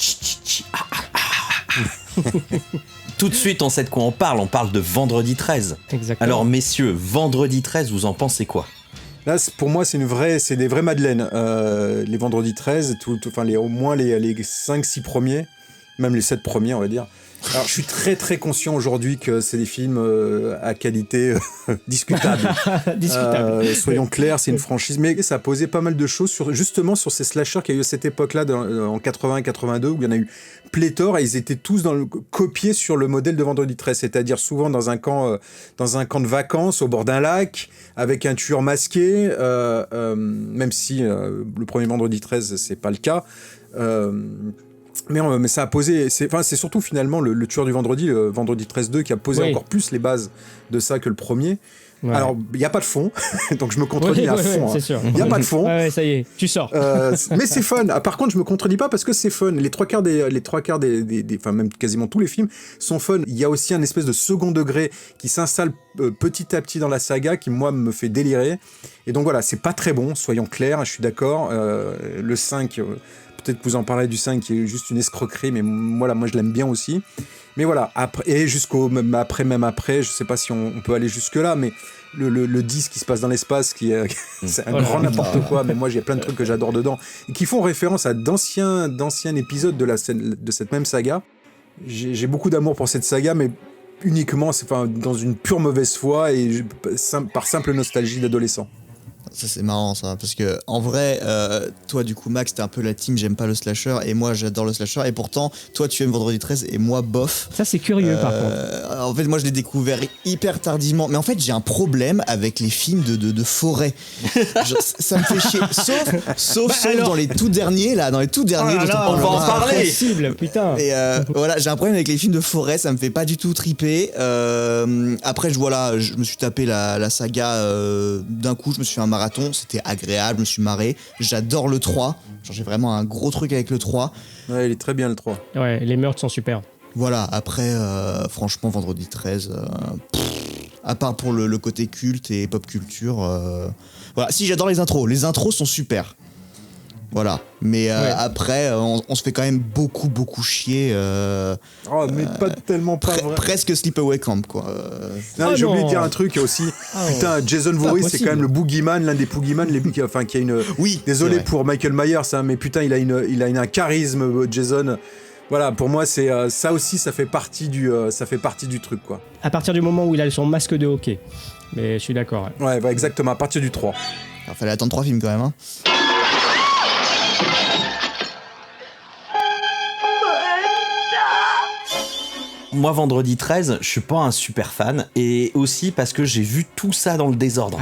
Speaker 3: Tout de suite, on sait de quoi on parle de Vendredi 13.
Speaker 6: Exactement.
Speaker 3: Alors, messieurs, Vendredi 13, vous en pensez quoi?
Speaker 7: Là, pour moi, c'est des vraies madeleines. Les Vendredi 13, au moins les 5-6 premiers, même les 7 premiers, on va dire. Alors, je suis très très conscient aujourd'hui que c'est des films à qualité discutable. Soyons clairs, c'est une franchise, mais ça a posé pas mal de choses justement sur ces slashers qu'il y a eu à cette époque-là, en 80-82, où il y en a eu pléthore, et ils étaient tous copiés sur le modèle de Vendredi 13, c'est-à-dire souvent dans un camp de vacances au bord d'un lac, avec un tueur masqué, même si le premier Vendredi 13, c'est pas le cas. Mais ça a posé... C'est surtout finalement le tueur du vendredi, le Vendredi 13-2, qui a posé encore plus les bases de ça que le premier. Ouais. Alors, il n'y a pas de fond, donc je me contredis à fond.
Speaker 6: C'est sûr.
Speaker 7: Il n'y a pas de fond.
Speaker 6: Ouais, ça y est, tu sors.
Speaker 7: Mais c'est fun. Par contre, je me contredis pas parce que c'est fun. Les trois quarts enfin même quasiment tous les films sont fun. Il y a aussi un espèce de second degré qui s'installe petit à petit dans la saga, qui moi me fait délirer. Et donc voilà, c'est pas très bon, soyons clairs, je suis d'accord. Le 5... peut-être que vous en parlerez du 5 qui est juste une escroquerie, mais moi je l'aime bien aussi. Mais voilà, même après, je sais pas si on peut aller jusque là, mais le 10 qui se passe dans l'espace, c'est un grand n'importe quoi, mais moi il y a plein de trucs que j'adore dedans, et qui font référence à d'anciens épisodes de cette même saga. J'ai beaucoup d'amour pour cette saga, mais uniquement dans une pure mauvaise foi et par simple nostalgie d'adolescent.
Speaker 5: Ça c'est marrant ça, parce que en vrai, toi du coup Max t'es un peu la team j'aime pas le slasher et moi j'adore le slasher et pourtant toi tu aimes Vendredi 13 et moi bof.
Speaker 6: Ça c'est curieux par contre.
Speaker 5: En fait moi je l'ai découvert hyper tardivement, mais en fait j'ai un problème avec les films de forêt. Ça me fait chier, sauf dans les tout derniers là, on va
Speaker 3: en parler.
Speaker 6: Possible, putain.
Speaker 5: Et voilà, j'ai un problème avec les films de forêt, ça me fait pas du tout triper. Après je me suis tapé la saga d'un coup, je me suis fait un marathon, c'était agréable, je me suis marré. J'adore le 3, genre j'ai vraiment un gros truc avec le 3.
Speaker 7: Ouais, il est très bien le 3.
Speaker 6: Ouais, les meurtres sont super.
Speaker 5: Voilà, après franchement Vendredi 13 à part pour le côté culte et pop culture voilà, si j'adore les intros sont super. Voilà, mais après on se fait quand même beaucoup chier.
Speaker 7: Mais pas tellement pas vrai.
Speaker 5: Presque Sleepaway Camp quoi.
Speaker 7: Non, j'ai oublié de dire un truc aussi. Putain, Jason Voorhees c'est quand même le boogeyman, l'un des boogeyman, qui a une.
Speaker 5: Oui.
Speaker 7: Désolé pour Michael Myers, hein, mais putain il a un charisme Jason. Voilà, pour moi c'est ça aussi, ça fait partie du truc quoi.
Speaker 6: À partir du moment où il a son masque de hockey, mais je suis d'accord.
Speaker 7: Ouais, exactement. À partir du 3.
Speaker 5: Il fallait attendre 3 films quand même. Hein.
Speaker 3: Moi, Vendredi 13, je suis pas un super fan, et aussi parce que j'ai vu tout ça dans le désordre.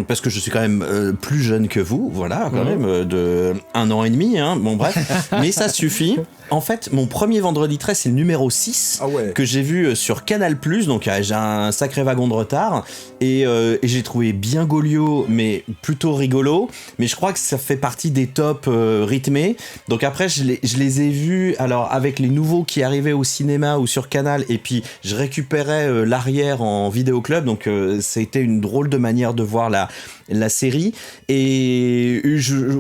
Speaker 3: Parce que je suis quand même plus jeune que vous, voilà, quand même, de 1 an et demi, hein, bon bref, mais ça suffit. En fait, mon premier Vendredi 13, c'est le numéro 6, que j'ai vu sur Canal+, donc j'ai un sacré wagon de retard, et j'ai trouvé bien gauliot, mais plutôt rigolo, mais je crois que ça fait partie des tops rythmés. Donc après, je les ai vus, alors avec les nouveaux qui arrivaient au cinéma ou sur Canal, et puis je récupérais l'arrière en vidéoclub, donc c'était une drôle de manière de voir la série, et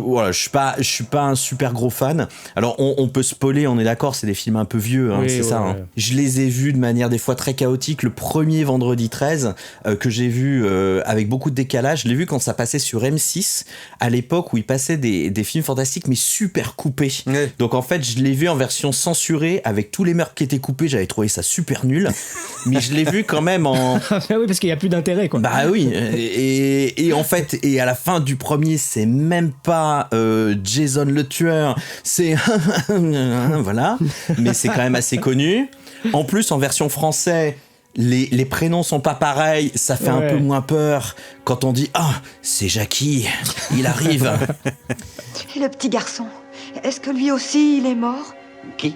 Speaker 3: voilà, je suis pas un super gros fan. Alors on peut spoiler, on est d'accord, c'est des films un peu vieux, hein, c'est ça. Hein. Je les ai vus de manière des fois très chaotique. Le premier Vendredi 13 que j'ai vu avec beaucoup de décalage, je l'ai vu quand ça passait sur M6 à l'époque où il passait des films fantastiques mais super coupés. Donc en fait je l'ai vu en version censurée avec tous les meurtres qui étaient coupés. J'avais trouvé ça super nul, mais je l'ai vu quand même en.
Speaker 6: Oui, parce qu'il y a plus d'intérêt quoi.
Speaker 3: Bah oui, et en fait, et à la fin du premier, c'est même pas Jason le tueur, c'est voilà, mais c'est quand même assez connu. En plus, en version française, les prénoms sont pas pareils, ça fait un peu moins peur quand on dit c'est Jackie, il arrive.
Speaker 1: Et le petit garçon, est-ce que lui aussi il est mort?
Speaker 10: Qui?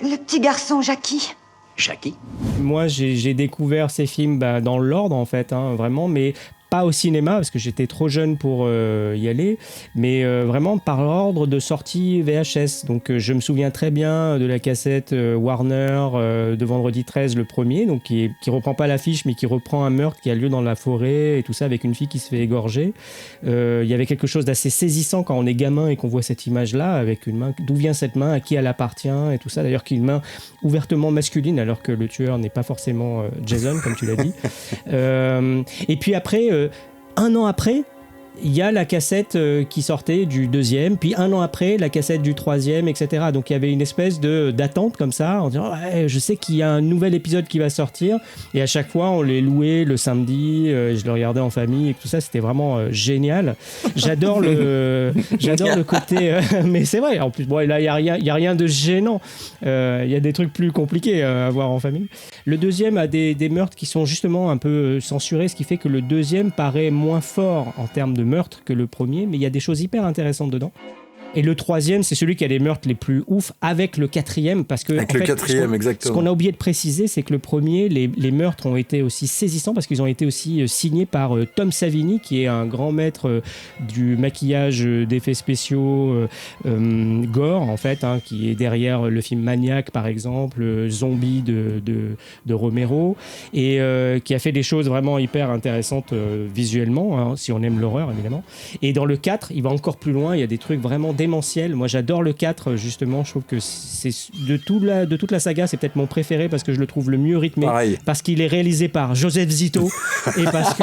Speaker 1: Le petit garçon Jackie.
Speaker 10: Jackie?
Speaker 6: Moi, j'ai découvert ces films dans l'ordre, en fait, hein, vraiment, mais pas au cinéma, parce que j'étais trop jeune pour y aller, mais vraiment par l'ordre de sortie VHS. Donc je me souviens très bien de la cassette Warner de Vendredi 13, le premier, donc qui reprend pas l'affiche, mais qui reprend un meurtre qui a lieu dans la forêt, et tout ça, avec une fille qui se fait égorger. Il y avait quelque chose d'assez saisissant quand on est gamin et qu'on voit cette image-là, avec une main, d'où vient cette main, à qui elle appartient, et tout ça. D'ailleurs, qui est une main ouvertement masculine, alors que le tueur n'est pas forcément Jason, comme tu l'as dit. Et puis après, 1 an après, il y a la cassette qui sortait du 2e, puis 1 an après, la cassette du 3e, etc. Donc il y avait une espèce d'attente comme ça, en disant je sais qu'il y a un nouvel épisode qui va sortir, et à chaque fois on les louait le samedi, je le regardais en famille, et tout ça, c'était vraiment génial. J'adore le côté, mais c'est vrai, en plus, bon, là il y a rien de gênant, il y a des trucs plus compliqués à voir en famille. Le 2e a des meurtres qui sont justement un peu censurés, ce qui fait que le 2e paraît moins fort en termes de meurtre que le premier, mais il y a des choses hyper intéressantes dedans. Et le 3e, c'est celui qui a les meurtres les plus ouf, avec le 4e, parce que
Speaker 7: avec le 4e, exactement.
Speaker 6: Ce qu'on a oublié de préciser, c'est que le premier, les meurtres ont été aussi saisissants parce qu'ils ont été aussi signés par Tom Savini, qui est un grand maître du maquillage, d'effets spéciaux gore, en fait, hein, qui est derrière le film Maniac, par exemple, Zombie de Romero, et qui a fait des choses vraiment hyper intéressantes visuellement, hein, si on aime l'horreur, évidemment. Et dans le 4, il va encore plus loin, il y a des trucs vraiment démentiel. Moi j'adore le 4, justement, je trouve que c'est de toute la saga, c'est peut-être mon préféré parce que je le trouve le mieux rythmé. Pareil. Parce qu'il est réalisé par Joseph Zito et parce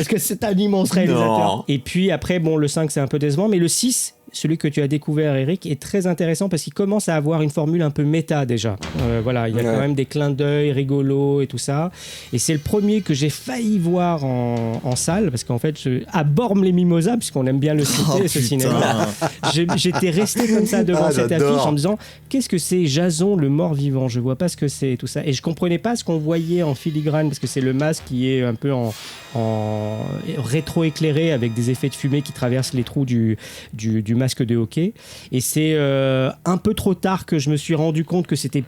Speaker 6: que c'est un immense réalisateur. Non. Et puis après, bon, le 5 c'est un peu décevant, mais le 6 celui que tu as découvert, Eric, est très intéressant parce qu'il commence à avoir une formule un peu méta déjà. Voilà, il y a quand même des clins d'œil rigolos et tout ça. Et c'est le premier que j'ai failli voir en salle parce qu'en fait, à Bormes-les-Mimosas, puisqu'on aime bien le citer, ce cinéma, j'étais resté comme ça devant cette affiche en me disant qu'est-ce que c'est Jason le mort-vivant, je vois pas ce que c'est tout ça. Et je comprenais pas ce qu'on voyait en filigrane parce que c'est le masque qui est un peu en rétro-éclairé avec des effets de fumée qui traversent les trous du masque de hockey. Et c'est un peu trop tard que je me suis rendu compte que c'était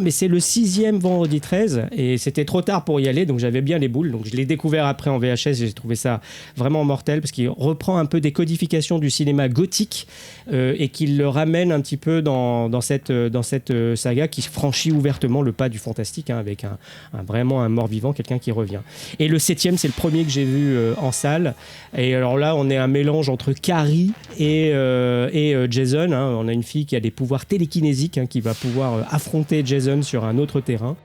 Speaker 6: mais c'est le 6e vendredi 13 et c'était trop tard pour y aller, donc j'avais bien les boules. Donc je l'ai découvert après en VHS et j'ai trouvé ça vraiment mortel parce qu'il reprend un peu des codifications du cinéma gothique et qu'il le ramène un petit peu dans cette saga qui franchit ouvertement le pas du fantastique, hein, avec vraiment un mort-vivant, quelqu'un qui revient. Et le 7e, c'est le premier que j'ai vu en salle. Et alors là, on est un mélange entre Carrie et Jason. Hein. On a une fille qui a des pouvoirs télékinésiques, hein, qui va pouvoir affronter Jason sur un autre terrain.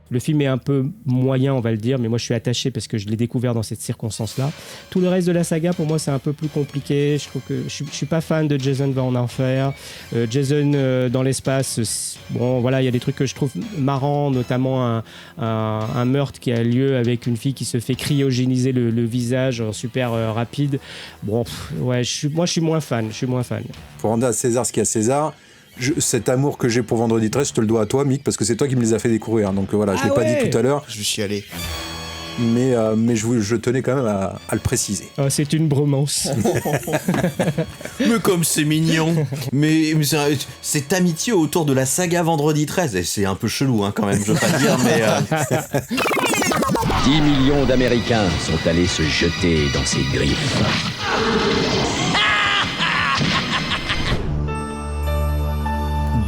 Speaker 6: Le film est un peu moyen, on va le dire, mais moi je suis attaché parce que je l'ai découvert dans cette circonstance-là. Tout le reste de la saga, pour moi, c'est un peu plus compliqué. Je trouve que je suis pas fan de Jason va en enfer. Jason dans l'espace, bon, voilà, il y a des trucs que je trouve marrants, notamment un meurtre qui a lieu avec une fille qui se fait cryogéniser le visage super rapide. Bon, ouais, moi je suis moins fan.
Speaker 7: Pour rendre à César ce qu'il y a à César. Cet amour que j'ai pour Vendredi 13, je te le dois à toi, Mick, parce que c'est toi qui me les as fait découvrir. Donc voilà, je l'ai pas dit tout à l'heure.
Speaker 5: Je suis allé.
Speaker 7: Mais je tenais quand même à le préciser.
Speaker 6: Oh, c'est une bromance.
Speaker 3: Mais comme c'est mignon. Mais cette amitié autour de la saga Vendredi 13, c'est un peu chelou, hein, quand même, je veux pas dire, mais...
Speaker 9: 10 millions d'Américains sont allés se jeter dans ses griffes.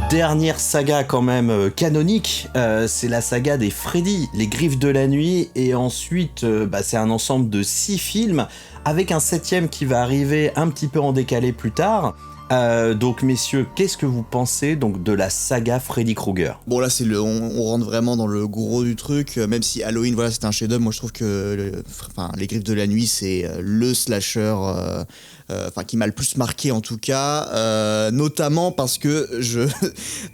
Speaker 3: Dernière saga quand même canonique, c'est la saga des Freddy, les Griffes de la Nuit, et ensuite c'est un ensemble de 6 films, avec un 7e qui va arriver un petit peu en décalé plus tard. Donc messieurs, qu'est-ce que vous pensez donc de la saga Freddy Krueger ?
Speaker 5: Bon là on rentre vraiment dans le gros du truc, même si Halloween voilà c'est un chef-d'œuvre, moi je trouve que les Griffes de la Nuit c'est le slasher qui m'a le plus marqué en tout cas, notamment parce que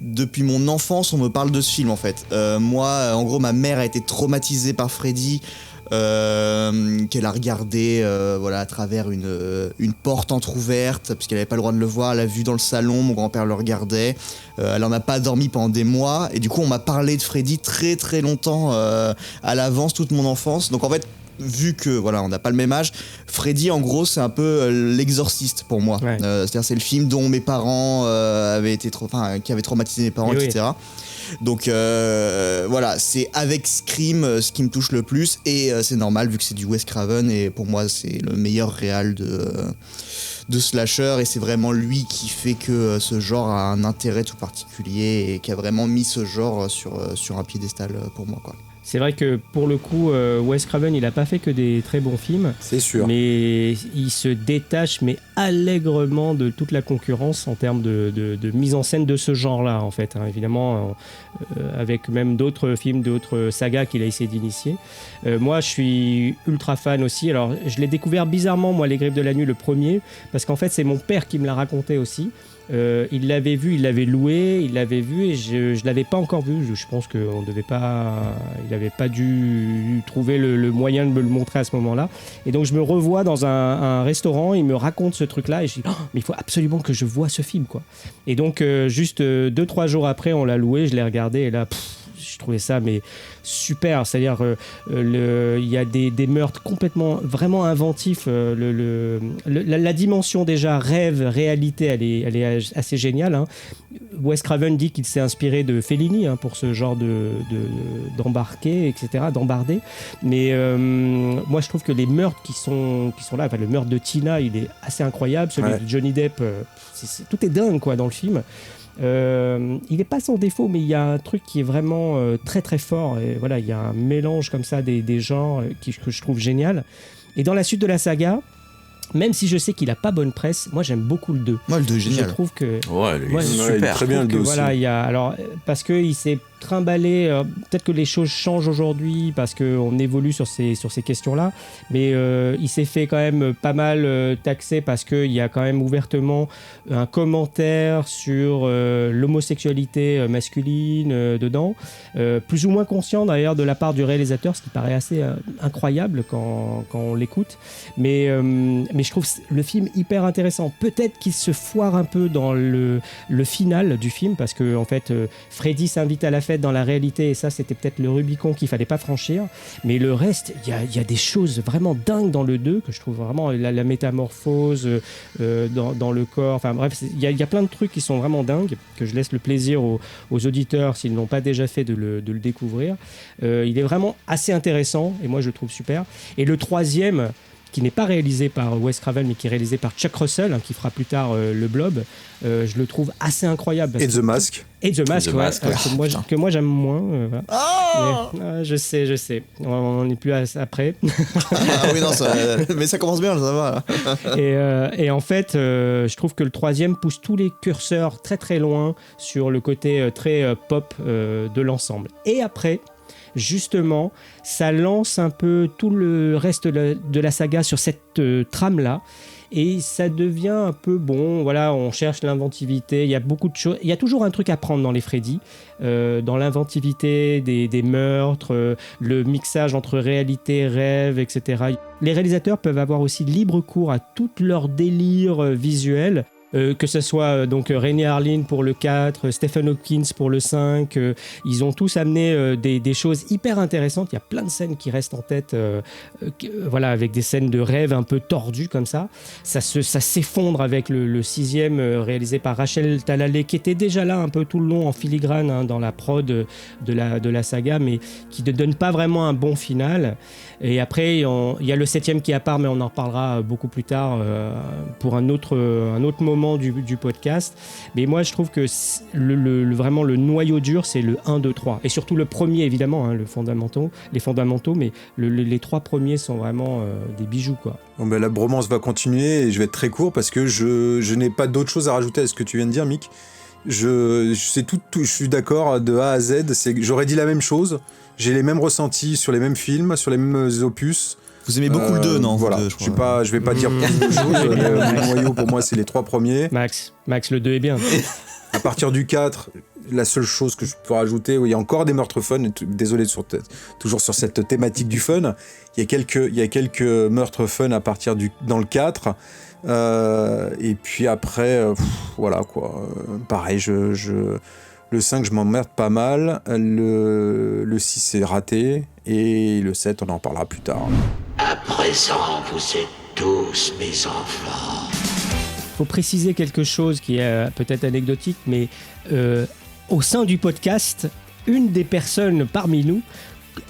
Speaker 5: depuis mon enfance on me parle de ce film en fait. Moi en gros ma mère a été traumatisée par Freddy. Qu'elle a regardé à travers une porte entrouverte parce qu'elle n'avait pas le droit de le voir, elle l'a vu dans le salon, mon grand-père le regardait, elle en a pas dormi pendant des mois et du coup on m'a parlé de Freddy très très longtemps à l'avance toute mon enfance. Donc en fait vu que on n'a pas le même âge, Freddy en gros c'est un peu l'exorciste pour moi. Ouais. C'est-à-dire c'est le film dont mes parents qui avait traumatisé mes parents, oui, etc. Donc c'est avec Scream ce qui me touche le plus et c'est normal vu que c'est du Wes Craven et pour moi c'est le meilleur réal de slasher et c'est vraiment lui qui fait que ce genre a un intérêt tout particulier et qui a vraiment mis ce genre sur un piédestal pour moi quoi.
Speaker 6: C'est vrai que pour le coup, Wes Craven, il n'a pas fait que des très bons films.
Speaker 7: C'est sûr.
Speaker 6: Mais il se détache, mais allègrement de toute la concurrence en termes de mise en scène de ce genre-là, en fait. Hein, évidemment, avec même d'autres films, d'autres sagas qu'il a essayé d'initier. Moi, je suis ultra fan aussi. Alors, je l'ai découvert bizarrement, moi, Les Griffes de la Nuit, le premier, parce qu'en fait, c'est mon père qui me l'a raconté aussi. Il l'avait vu, il l'avait loué, il l'avait vu et je l'avais pas encore vu. Je pense qu'il n'avait pas dû trouver le moyen de me le montrer à ce moment-là. Et donc je me revois dans un restaurant, il me raconte ce truc-là et je dis mais il faut absolument que je voie ce film quoi. Et donc juste 2-3 jours après, on l'a loué, je l'ai regardé et là je trouvais ça mais super, c'est-à-dire il y a des meurtres complètement vraiment inventifs, la dimension déjà rêve réalité elle est assez géniale hein. Wes Craven dit qu'il s'est inspiré de Fellini hein, pour ce genre d'embarquer etc, d'embarder mais moi je trouve que les meurtres qui sont là, le meurtre de Tina il est assez incroyable, celui de Johnny Depp tout est dingue quoi dans le film. Il n'est pas sans défaut mais il y a un truc qui est vraiment très très fort et voilà il y a un mélange comme ça des genres que je trouve génial et dans la suite de la saga même si je sais qu'il a pas bonne presse, moi j'aime beaucoup le 2.
Speaker 5: Moi le 2 est génial.
Speaker 6: Je trouve que
Speaker 3: il est super.
Speaker 7: Très bien le 2 aussi.
Speaker 6: Voilà, il y a alors parce que il s'est trimballé. Peut-être que les choses changent aujourd'hui parce qu'on évolue sur ces questions-là, mais il s'est fait quand même pas mal taxer parce qu'il y a quand même ouvertement un commentaire sur l'homosexualité masculine dedans, plus ou moins conscient d'ailleurs de la part du réalisateur, ce qui paraît assez incroyable quand on l'écoute, mais je trouve le film hyper intéressant. Peut-être qu'il se foire un peu dans le final du film parce que en fait Freddy s'invite à la fête dans la réalité et ça c'était peut-être le Rubicon qu'il fallait pas franchir, mais le reste il y a des choses vraiment dingues dans le 2 que je trouve vraiment la métamorphose dans le corps, enfin bref il y a plein de trucs qui sont vraiment dingues que je laisse le plaisir aux auditeurs s'ils n'ont pas déjà fait de le découvrir. Il est vraiment assez intéressant et moi je le trouve super. Et le troisième qui n'est pas réalisé par Wes Craven mais qui est réalisé par Chuck Russell, qui fera plus tard le Blob, je le trouve assez incroyable.
Speaker 7: Et The Mask.
Speaker 6: Et The Mask, que moi j'aime moins. Voilà.
Speaker 5: Oh
Speaker 6: mais, je sais. On n'est plus après.
Speaker 5: Ah oui, non, mais ça commence bien, ça va.
Speaker 6: Et en fait, je trouve que le troisième pousse tous les curseurs très très loin sur le côté très pop de l'ensemble. Et après, justement, ça lance un peu tout le reste de la saga sur cette trame-là. Et ça devient un peu bon, voilà, on cherche l'inventivité, il y a beaucoup de choses, il y a toujours un truc à prendre dans les Freddy, dans l'inventivité des meurtres, le mixage entre réalité, rêve, etc. Les réalisateurs peuvent avoir aussi libre cours à tout leur délire visuel. Que ce soit donc Renny Harlin pour le 4, Stephen Hopkins pour le 5, ils ont tous amené des choses hyper intéressantes. Il y a plein de scènes qui restent en tête, voilà, avec des scènes de rêve un peu tordues comme ça. Ça s'effondre avec le 6e réalisé par Rachel Talalay, qui était déjà là un peu tout le long en filigrane dans la prod de la saga, mais qui ne donne pas vraiment un bon final. Et après, il y a le 7e qui est à part, mais on en reparlera beaucoup plus tard pour un autre moment du podcast. Mais moi, je trouve que vraiment le noyau dur, c'est le 1, 2, 3. Et surtout le premier, évidemment, les fondamentaux, mais les 3 premiers sont vraiment des bijoux, quoi.
Speaker 7: Bon, ben, la bromance va continuer et je vais être très court parce que je n'ai pas d'autre chose à rajouter à ce que tu viens de dire, Mick. Je suis d'accord de A à Z. J'aurais dit la même chose. J'ai les mêmes ressentis sur les mêmes films, sur les mêmes opus.
Speaker 5: Vous aimez beaucoup le 2, non?
Speaker 7: Voilà. Je vais pas dire plus de choses. Le noyau, pour moi, c'est les 3 premiers.
Speaker 6: Max, le 2 est bien.
Speaker 7: À partir du 4, la seule chose que je peux rajouter, il y a encore des meurtres fun. Désolé, toujours sur cette thématique du fun. Il y a quelques meurtres fun à partir dans le 4. Et puis après, voilà quoi. Pareil, le 5, je m'emmerde pas mal. Le 6, c'est raté. Et le 7, on en parlera plus tard.
Speaker 2: À présent, vous êtes tous mes enfants.
Speaker 6: Faut préciser quelque chose qui est peut-être anecdotique, mais au sein du podcast, une des personnes parmi nous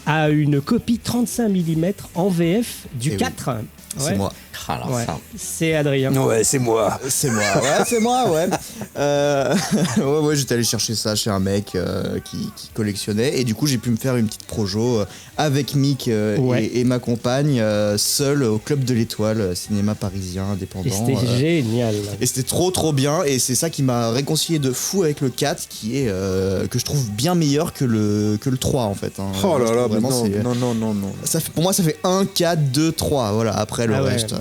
Speaker 6: a une copie 35 mm en VF du 4.
Speaker 5: Oui. C'est moi.
Speaker 6: Ouais. C'est Adrien.
Speaker 7: Ouais, c'est moi.
Speaker 5: C'est moi, ouais. Ouais, j'étais allé chercher ça chez un mec qui collectionnait. Et du coup, j'ai pu me faire une petite projo avec Mick et ma compagne, seul au Club de l'Étoile, cinéma parisien indépendant.
Speaker 6: Et c'était génial.
Speaker 5: Et c'était trop bien. Et c'est ça qui m'a réconcilié de fou avec le 4, qui est que je trouve bien meilleur que le 3, en fait. Hein.
Speaker 7: Oh là là,
Speaker 5: vraiment,
Speaker 7: non.
Speaker 5: Pour moi, ça fait 1, 4, 2, 3. Voilà, après le reste...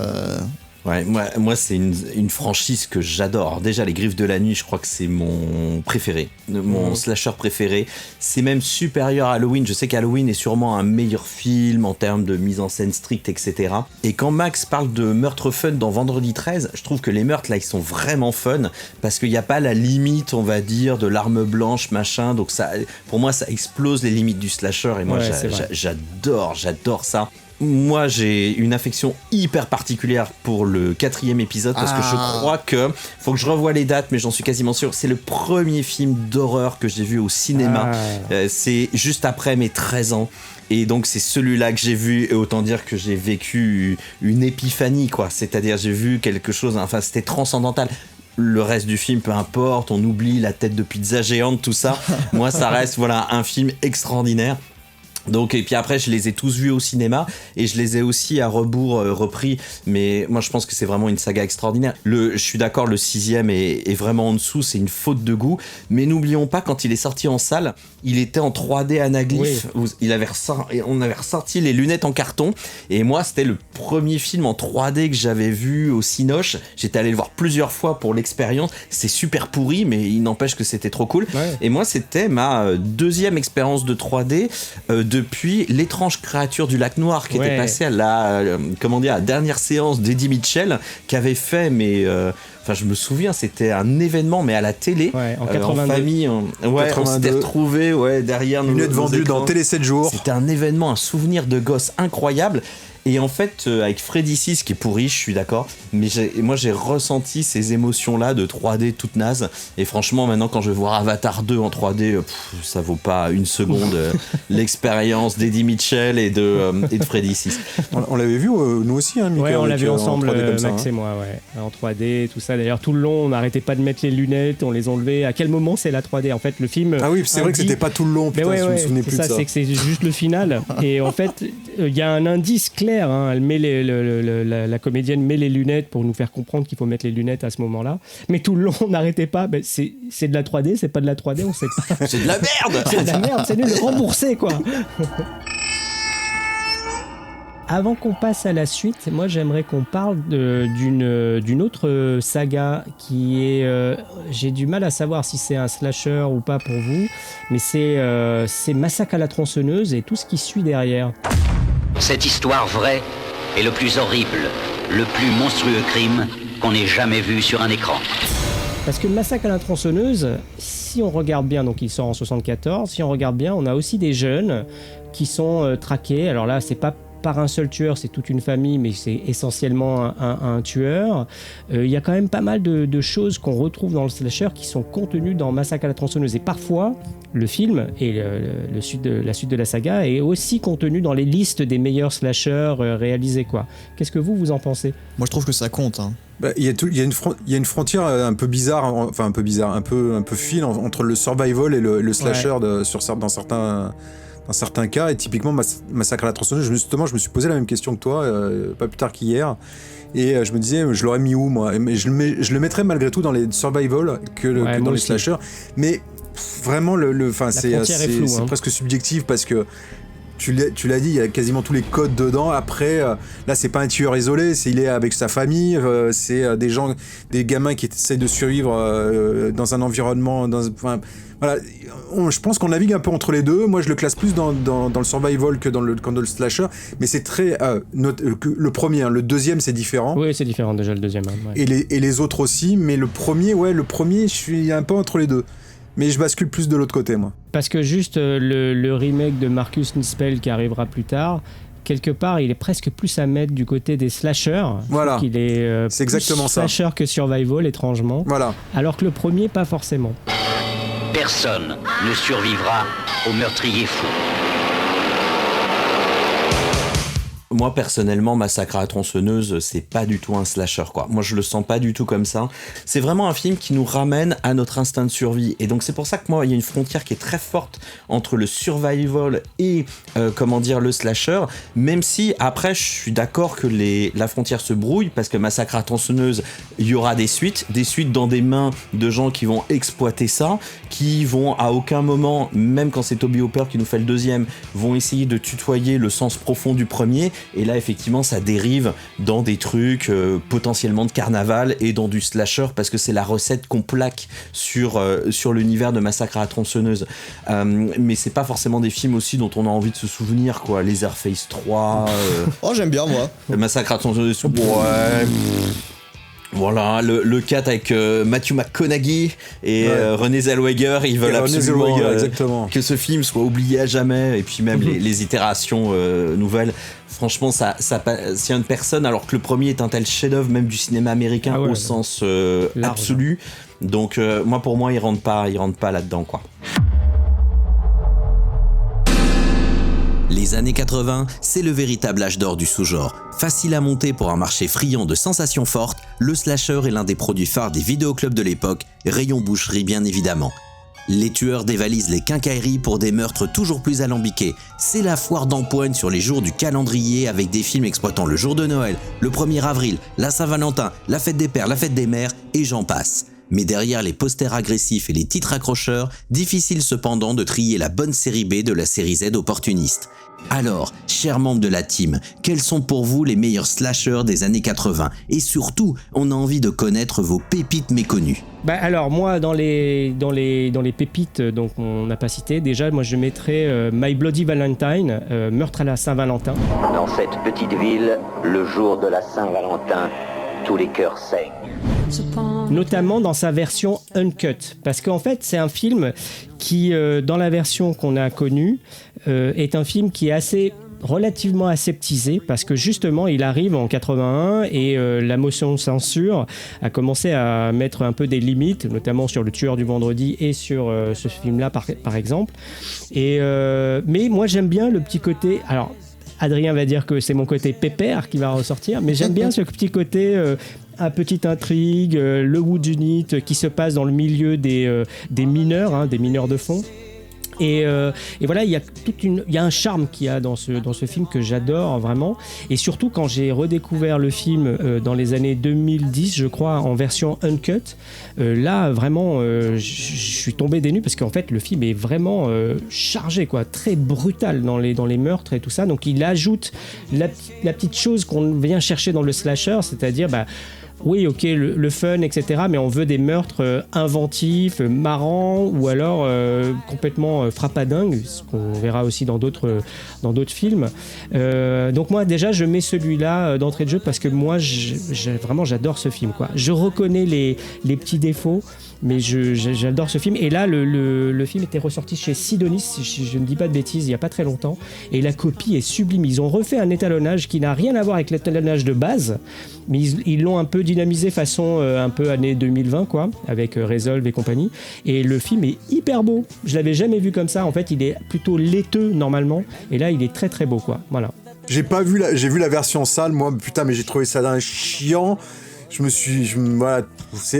Speaker 3: Ouais, moi c'est une franchise que j'adore. Déjà, Les Griffes de la Nuit, je crois que c'est mon préféré, mon slasher préféré. C'est même supérieur à Halloween. Je sais qu'Halloween est sûrement un meilleur film en termes de mise en scène stricte, etc. Et quand Max parle de meurtre fun dans Vendredi 13, je trouve que les meurtres là, ils sont vraiment fun parce qu'il n'y a pas la limite, on va dire, de l'arme blanche, machin. Donc ça, pour moi, ça explose les limites du slasher et moi, j'adore ça. Moi, j'ai une affection hyper particulière pour le 4e épisode parce que je crois que, faut que je revoie les dates, mais j'en suis quasiment sûr, c'est le premier film d'horreur que j'ai vu au cinéma. C'est juste après mes 13 ans. Et donc, c'est celui-là que j'ai vu, et autant dire que j'ai vécu une épiphanie, quoi. C'est-à-dire, j'ai vu quelque chose, enfin, c'était transcendantal. Le reste du film, peu importe, on oublie la tête de pizza géante, tout ça. Moi, ça reste, voilà, un film extraordinaire. Donc, et puis après, je les ai tous vus au cinéma et je les ai aussi à rebours repris. Mais moi, je pense que c'est vraiment une saga extraordinaire. Je suis d'accord, le 6e est vraiment en dessous, c'est une faute de goût. Mais n'oublions pas, quand il est sorti en salle, il était en 3D anaglyphe. Oui. On avait ressorti les lunettes en carton. Et moi, c'était le premier film en 3D que j'avais vu au Cinoche. J'étais allé le voir plusieurs fois pour l'expérience. C'est super pourri, mais il n'empêche que c'était trop cool. Ouais. Et moi, c'était ma deuxième expérience de 3D. Depuis L'étrange créature du lac noir qui était passé à la dernière séance d'Eddie Mitchell qui avait fait je me souviens, c'était un événement, mais à la télé, en famille. On s'était retrouvés derrière nos
Speaker 7: lunettes vendues dans Télé 7 jours.
Speaker 3: C'était un événement, un souvenir de gosse incroyable. Et en fait, avec Freddy 6 qui est pourri, je suis d'accord, mais moi j'ai ressenti ces émotions-là de 3D toute naze. Et franchement, maintenant, quand je vais voir Avatar 2 en 3D, ça vaut pas une seconde l'expérience d'Eddie Mitchell et de Freddy 6.
Speaker 7: On l'avait vu, nous aussi, hein, Mika.
Speaker 6: Ouais, on l'a vu ensemble,
Speaker 7: Max
Speaker 6: ça, et moi, en 3D, tout ça. D'ailleurs, tout le long, on n'arrêtait pas de mettre les lunettes, on les enlevait. À quel moment c'est la 3D ? En fait, le film.
Speaker 7: Ah oui, c'est vrai que c'était pas tout le long, putain, je me souvenais plus de ça.
Speaker 6: C'est que c'est juste le final. Et en fait, il y a un indice clair. Elle met la comédienne met les lunettes pour nous faire comprendre qu'il faut mettre les lunettes à ce moment-là. Mais tout le long, on n'arrêtait pas. C'est de la 3D, c'est pas de la 3D, on sait pas.
Speaker 3: C'est de la merde.
Speaker 6: C'est de la merde, c'est nul, rembourser quoi. Avant qu'on passe à la suite, moi j'aimerais qu'on parle d'une autre saga qui est... j'ai du mal à savoir si c'est un slasher ou pas pour vous, mais c'est Massacre à la tronçonneuse et tout ce qui suit derrière.
Speaker 14: Cette histoire vraie est le plus horrible, le plus monstrueux crime qu'on ait jamais vu sur un écran.
Speaker 6: Parce que le Massacre à la tronçonneuse, si on regarde bien, donc il sort en 74, si on regarde bien, on a aussi des jeunes qui sont traqués. Alors là, c'est pas par un seul tueur, c'est toute une famille, mais c'est essentiellement un tueur. Il y a quand même pas mal de choses qu'on retrouve dans le slasher qui sont contenues dans Massacre à la tronçonneuse. Et parfois, le film et la suite de la saga est aussi contenu dans les listes des meilleurs slashers réalisés, quoi. Qu'est-ce que vous en pensez ?
Speaker 5: Moi, je trouve que ça compte, hein.
Speaker 7: Il y a une frontière un peu bizarre, un peu fine entre le survival et le slasher dans certains cas. Et typiquement Massacre à la tronçonneuse, justement, je me suis posé la même question que toi, pas plus tard qu'hier, et je me disais, je l'aurais mis où moi ? Mais je le mettrais malgré tout dans les survival que dans les slashers. Mais vraiment, c'est presque subjectif parce que tu l'as dit, il y a quasiment tous les codes dedans. Après, là, c'est pas un tueur isolé, il est avec sa famille, c'est des gamins qui essayent de survivre dans un environnement, voilà. Je pense qu'on navigue un peu entre les deux. Moi, je le classe plus dans le survival que dans le slasher, mais c'est très le premier, hein. Le deuxième, c'est différent.
Speaker 6: Oui, c'est différent déjà le deuxième. Hein, ouais.
Speaker 7: Et les autres aussi, mais le premier, je suis un peu entre les deux. Mais je bascule plus de l'autre côté, moi.
Speaker 6: Parce que juste le remake de Marcus Nispel qui arrivera plus tard, quelque part, il est presque plus à mettre du côté des slashers.
Speaker 7: Voilà.
Speaker 6: Il est
Speaker 7: c'est exactement
Speaker 6: plus slasher que survival, étrangement.
Speaker 7: Voilà.
Speaker 6: Alors que le premier, pas forcément.
Speaker 14: Personne ne survivra au meurtrier fou.
Speaker 3: Moi, personnellement, Massacre à la tronçonneuse, c'est pas du tout un slasher, quoi. Moi, je le sens pas du tout comme ça. C'est vraiment un film qui nous ramène à notre instinct de survie. Et donc, c'est pour ça que moi, il y a une frontière qui est très forte entre le survival et, le slasher. Même si, après, je suis d'accord que la frontière se brouille, parce que Massacre à la tronçonneuse, il y aura des suites dans des mains de gens qui vont exploiter ça, qui vont, à aucun moment, même quand c'est Toby Hooper qui nous fait le deuxième, vont essayer de tutoyer le sens profond du premier. Et là, effectivement, ça dérive dans des trucs potentiellement de carnaval et dans du slasher parce que c'est la recette qu'on plaque sur l'univers de Massacre à la tronçonneuse. Mais c'est pas forcément des films aussi dont on a envie de se souvenir, quoi. Leatherface 3.
Speaker 5: Oh, j'aime bien, moi.
Speaker 3: Massacre à la tronçonneuse. Ouais. Voilà, le 4 avec Matthew McConaughey et Renée Zellweger, ils veulent absolument que ce film soit oublié à jamais, et puis même les itérations nouvelles. Franchement, ça s'y a une personne, alors que le premier est un tel chef-d'œuvre même du cinéma américain au sens absolu. Donc pour moi, il rentre pas là-dedans, quoi.
Speaker 19: Les années 80, c'est le véritable âge d'or du sous-genre. Facile à monter pour un marché friand de sensations fortes, le slasher est l'un des produits phares des vidéoclubs de l'époque, rayon boucherie bien évidemment. Les tueurs dévalisent les quincailleries pour des meurtres toujours plus alambiqués. C'est la foire d'empoigne sur les jours du calendrier avec des films exploitant le jour de Noël, le 1er avril, la Saint-Valentin, la fête des pères, la fête des mères et j'en passe. Mais derrière les posters agressifs et les titres accrocheurs, difficile cependant de trier la bonne série B de la série Z opportuniste. Alors, chers membres de la team, quels sont pour vous les meilleurs slashers des années 80 ? Et surtout, on a envie de connaître vos pépites méconnues.
Speaker 6: Alors moi dans les pépites donc on n'a pas cité, déjà moi je mettrais My Bloody Valentine, meurtre à la Saint-Valentin.
Speaker 14: Dans cette petite ville, le jour de la Saint-Valentin, tous les cœurs saignent.
Speaker 6: Notamment dans sa version uncut, parce qu'en fait c'est un film qui, dans la version qu'on a connue, est un film qui est relativement aseptisé, parce que justement il arrive en 81 et la motion de censure a commencé à mettre un peu des limites, notamment sur Le Tueur du Vendredi et sur ce film-là par exemple. Mais moi j'aime bien le petit côté... Alors, Adrien va dire que c'est mon côté pépère qui va ressortir, mais j'aime bien ce petit côté... à petite intrigue, le whodunit qui se passe dans le milieu des mineurs, des mineurs de fond. Et voilà, il y a un charme qu'il y a dans ce film que j'adore vraiment. Et surtout quand j'ai redécouvert le film dans les années 2010, je crois, en version uncut, là vraiment, je suis tombé des nues parce qu'en fait le film est vraiment chargé, quoi, très brutal dans les meurtres et tout ça. Donc il ajoute la petite chose qu'on vient chercher dans le slasher, c'est-à-dire oui, ok, le fun, etc. Mais on veut des meurtres inventifs, marrants, ou alors complètement frappadingues, ce qu'on verra aussi dans d'autres films. Donc moi, déjà, je mets celui-là d'entrée de jeu parce que moi, vraiment, j'adore ce film, quoi. Je reconnais les petits défauts, mais j'adore ce film. Et là, le film était ressorti chez Sidonis, si je ne dis pas de bêtises, il n'y a pas très longtemps. Et la copie est sublime. Ils ont refait un étalonnage qui n'a rien à voir avec l'étalonnage de base, mais ils l'ont un peu dynamisé façon un peu année 2020, quoi, avec Resolve et compagnie. Et le film est hyper beau. Je l'avais jamais vu comme ça. En fait, il est plutôt laiteux normalement. Et là, il est très très beau, quoi. Voilà.
Speaker 7: J'ai vu la version sale, moi, putain, mais j'ai trouvé ça d'un chiant.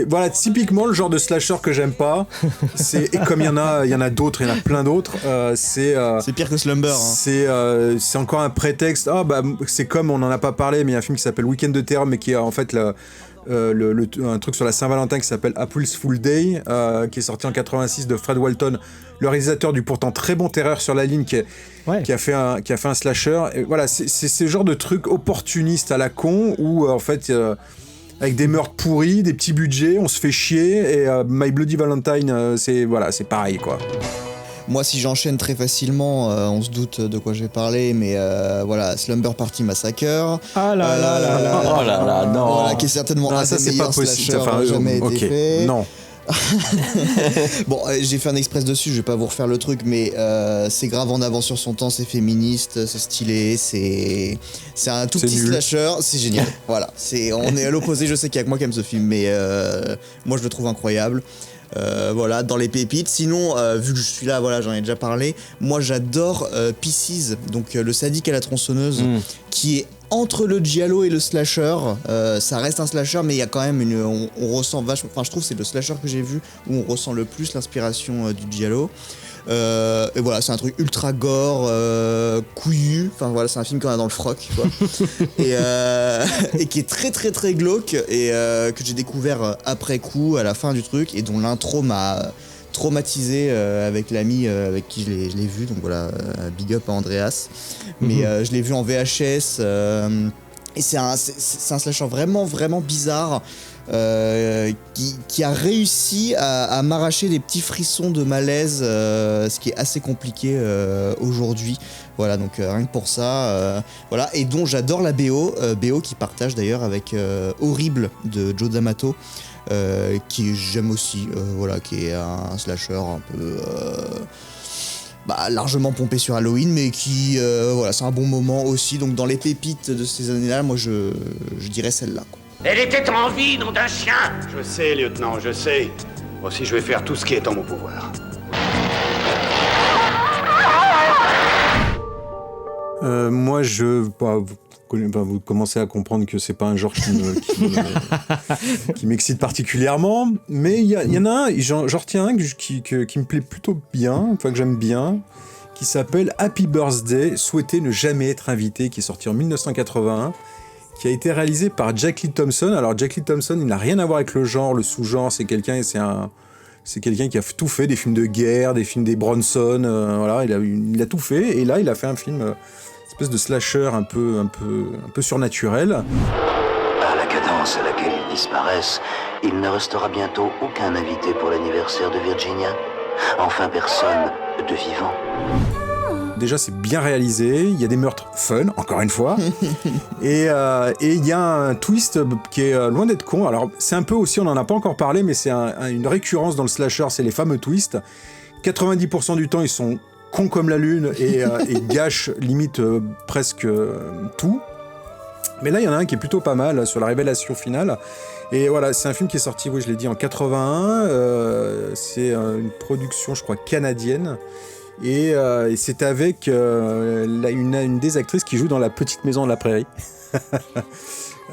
Speaker 7: Voilà, typiquement le genre de slasher que j'aime pas. Et comme il y en a d'autres, il y en a plein d'autres. C'est
Speaker 5: pire que Slumber. Hein.
Speaker 7: C'est encore un prétexte. C'est comme on en a pas parlé, mais il y a un film qui s'appelle Week-end de terreur, mais qui est en fait un truc sur la Saint-Valentin qui s'appelle Apple's Fool Day, qui est sorti en 86 de Fred Walton, le réalisateur du pourtant très bon Terreur sur la ligne, qui a fait un slasher. Et voilà, c'est ce genre de truc opportuniste à la con où en fait. Avec des meurtres pourris, des petits budgets, on se fait chier, et My Bloody Valentine, c'est pareil, quoi.
Speaker 5: Moi, si j'enchaîne très facilement, on se doute de quoi je vais parler, mais voilà, Slumber Party Massacre.
Speaker 6: Ah là là là là.
Speaker 3: Oh là là, non.
Speaker 5: Voilà, qui est certainement un des meilleurs slashers jamais été fait.
Speaker 7: Non.
Speaker 5: Bon, j'ai fait un express dessus, je vais pas vous refaire le truc, mais c'est grave en avance sur son temps, c'est féministe, c'est stylé, c'est un tout petit slasher, c'est génial. Voilà, on est à l'opposé, je sais qu'il y a que moi qui aime ce film, mais moi je le trouve incroyable. Voilà, dans les pépites. Sinon, vu que je suis là, voilà, j'en ai déjà parlé. Moi, j'adore Pieces, donc le sadique à la tronçonneuse, qui est entre le giallo et le slasher. Ça reste un slasher, mais il y a quand même on ressent vachement. Enfin, je trouve que c'est le slasher que j'ai vu où on ressent le plus l'inspiration du giallo. Et voilà, c'est un truc ultra gore, couillu. Enfin voilà, c'est un film qu'on a dans le froc, quoi. et qui est très très très glauque et que j'ai découvert après coup, à la fin du truc, et dont l'intro m'a traumatisé avec l'ami avec qui je l'ai vu. Donc voilà, big up à Andreas. Mais je l'ai vu en VHS. Et c'est un slasher vraiment vraiment bizarre. Qui a réussi à m'arracher des petits frissons de malaise, ce qui est assez compliqué aujourd'hui. Voilà, donc rien que pour ça, voilà, et dont j'adore la BO qui partage d'ailleurs avec Horrible de Joe D'Amato, qui j'aime aussi, voilà, qui est un slasher un peu largement pompé sur Halloween, mais qui voilà, c'est un bon moment aussi. Donc dans les pépites de ces années-là, moi je dirais celle-là, quoi.
Speaker 18: Elle était en vie, nom d'un chien.
Speaker 2: Je sais, lieutenant, je sais. Moi aussi, je vais faire tout ce qui est en mon pouvoir.
Speaker 7: Moi, vous commencez à comprendre que c'est pas un genre qui m'excite particulièrement. Mais il y en a un, j'en retiens un qui me plaît plutôt bien, enfin que j'aime bien, qui s'appelle Happy Birthday, souhaiter ne jamais être invité, qui est sorti en 1981, qui a été réalisé par Jack Lee Thompson. Alors Jack Lee Thompson, il n'a rien à voir avec le genre, le sous-genre, c'est quelqu'un qui a tout fait, des films de guerre, des films des Bronson, voilà, il a tout fait, et là il a fait un film, espèce de slasher un peu surnaturel.
Speaker 20: À la cadence à laquelle ils disparaissent, il ne restera bientôt aucun invité pour l'anniversaire de Virginia. Enfin personne de vivant.
Speaker 7: Déjà, c'est bien réalisé, il y a des meurtres fun, encore une fois, et il y a un twist qui est loin d'être con. Alors, c'est un peu aussi, on n'en a pas encore parlé, mais c'est une récurrence dans le slasher, c'est les fameux twists. 90% du temps, ils sont cons comme la lune et gâchent limite presque tout. Mais là, il y en a un qui est plutôt pas mal sur la révélation finale. Et voilà, c'est un film qui est sorti, oui, je l'ai dit, en 81. C'est une production, je crois, canadienne. Et c'est avec une des actrices qui joue dans La Petite Maison de la Prairie,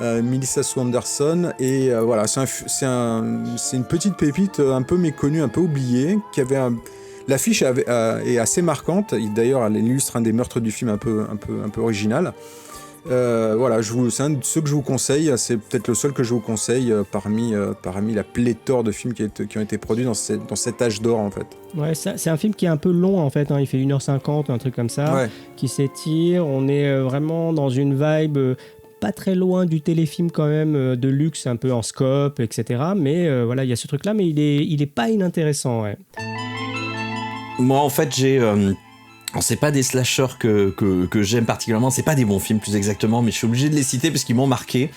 Speaker 7: Melissa Swanderson. Et voilà, c'est une petite pépite un peu méconnue, un peu oubliée, qui avait l'affiche est assez marquante. D'ailleurs, elle illustre un des meurtres du film un peu original. Voilà, c'est un de ceux que je vous conseille. C'est peut-être le seul que je vous conseille parmi la pléthore de films qui ont été produits dans cet âge d'or, en fait.
Speaker 6: Ouais, c'est un film qui est un peu long, en fait, hein. Il fait 1h50, un truc comme ça, ouais, qui s'étire. On est vraiment dans une vibe pas très loin du téléfilm quand même, de luxe, un peu en scope, etc. Mais voilà, il y a ce truc-là, mais il est pas inintéressant, ouais.
Speaker 3: Moi, en fait, c'est pas des slashers que j'aime particulièrement, c'est pas des bons films plus exactement, mais je suis obligé de les citer parce qu'ils m'ont marqué.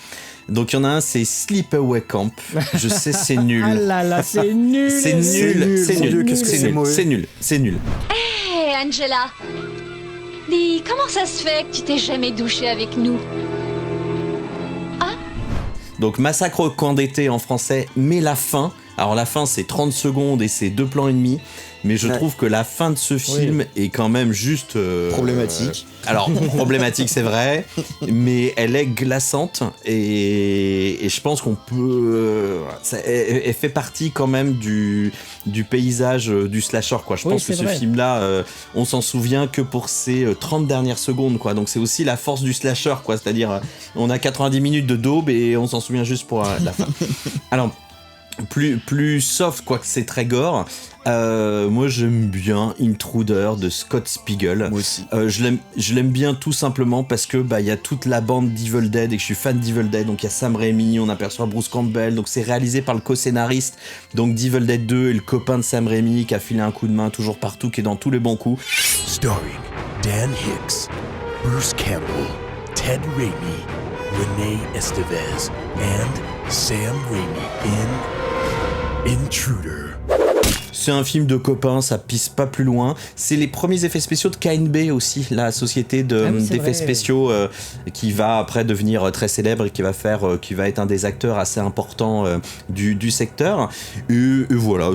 Speaker 3: Donc il y en a un, c'est Sleepaway Camp. Je sais, c'est nul.
Speaker 6: Ah là là, c'est nul.
Speaker 3: C'est nul. Qu'est-ce que c'est nul. C'est nul.
Speaker 21: Hé, Angela. Dis, comment ça se fait que tu t'es jamais douché avec nous?
Speaker 3: Donc Massacre au camp d'été en français, mais la fin. Alors la fin, c'est 30 secondes et c'est 2 plans et demi. Mais je trouve que la fin de ce film est quand même juste...
Speaker 5: problématique.
Speaker 3: Alors, problématique, c'est vrai, mais elle est glaçante et je pense qu'on peut... elle fait partie quand même du paysage du slasher, quoi. Je pense que ce film-là, on s'en souvient que pour ses 30 dernières secondes, quoi. Donc c'est aussi la force du slasher, quoi. C'est-à-dire, on a 90 minutes de daube et on s'en souvient juste pour la fin. Alors... Plus soft, quoique c'est très gore. Moi j'aime bien Intruder de Scott Spiegel.
Speaker 5: Moi aussi.
Speaker 3: Je l'aime bien tout simplement parce que y a toute la bande d'Evil Dead et que je suis fan d'Evil Dead. Donc il y a Sam Raimi, on aperçoit Bruce Campbell. Donc c'est réalisé par le co-scénariste donc d'Evil Dead 2 et le copain de Sam Raimi qui a filé un coup de main toujours partout, qui est dans tous les bons coups.
Speaker 22: Starring Dan Hicks, Bruce Campbell, Ted Raimi, Renee Estevez and Sam Raimi in Intruder.
Speaker 3: C'est un film de copains, ça pisse pas plus loin. C'est les premiers effets spéciaux de KNB aussi, la société d'effets spéciaux qui va après devenir très célèbre et qui va être un des acteurs assez importants du secteur. Et voilà,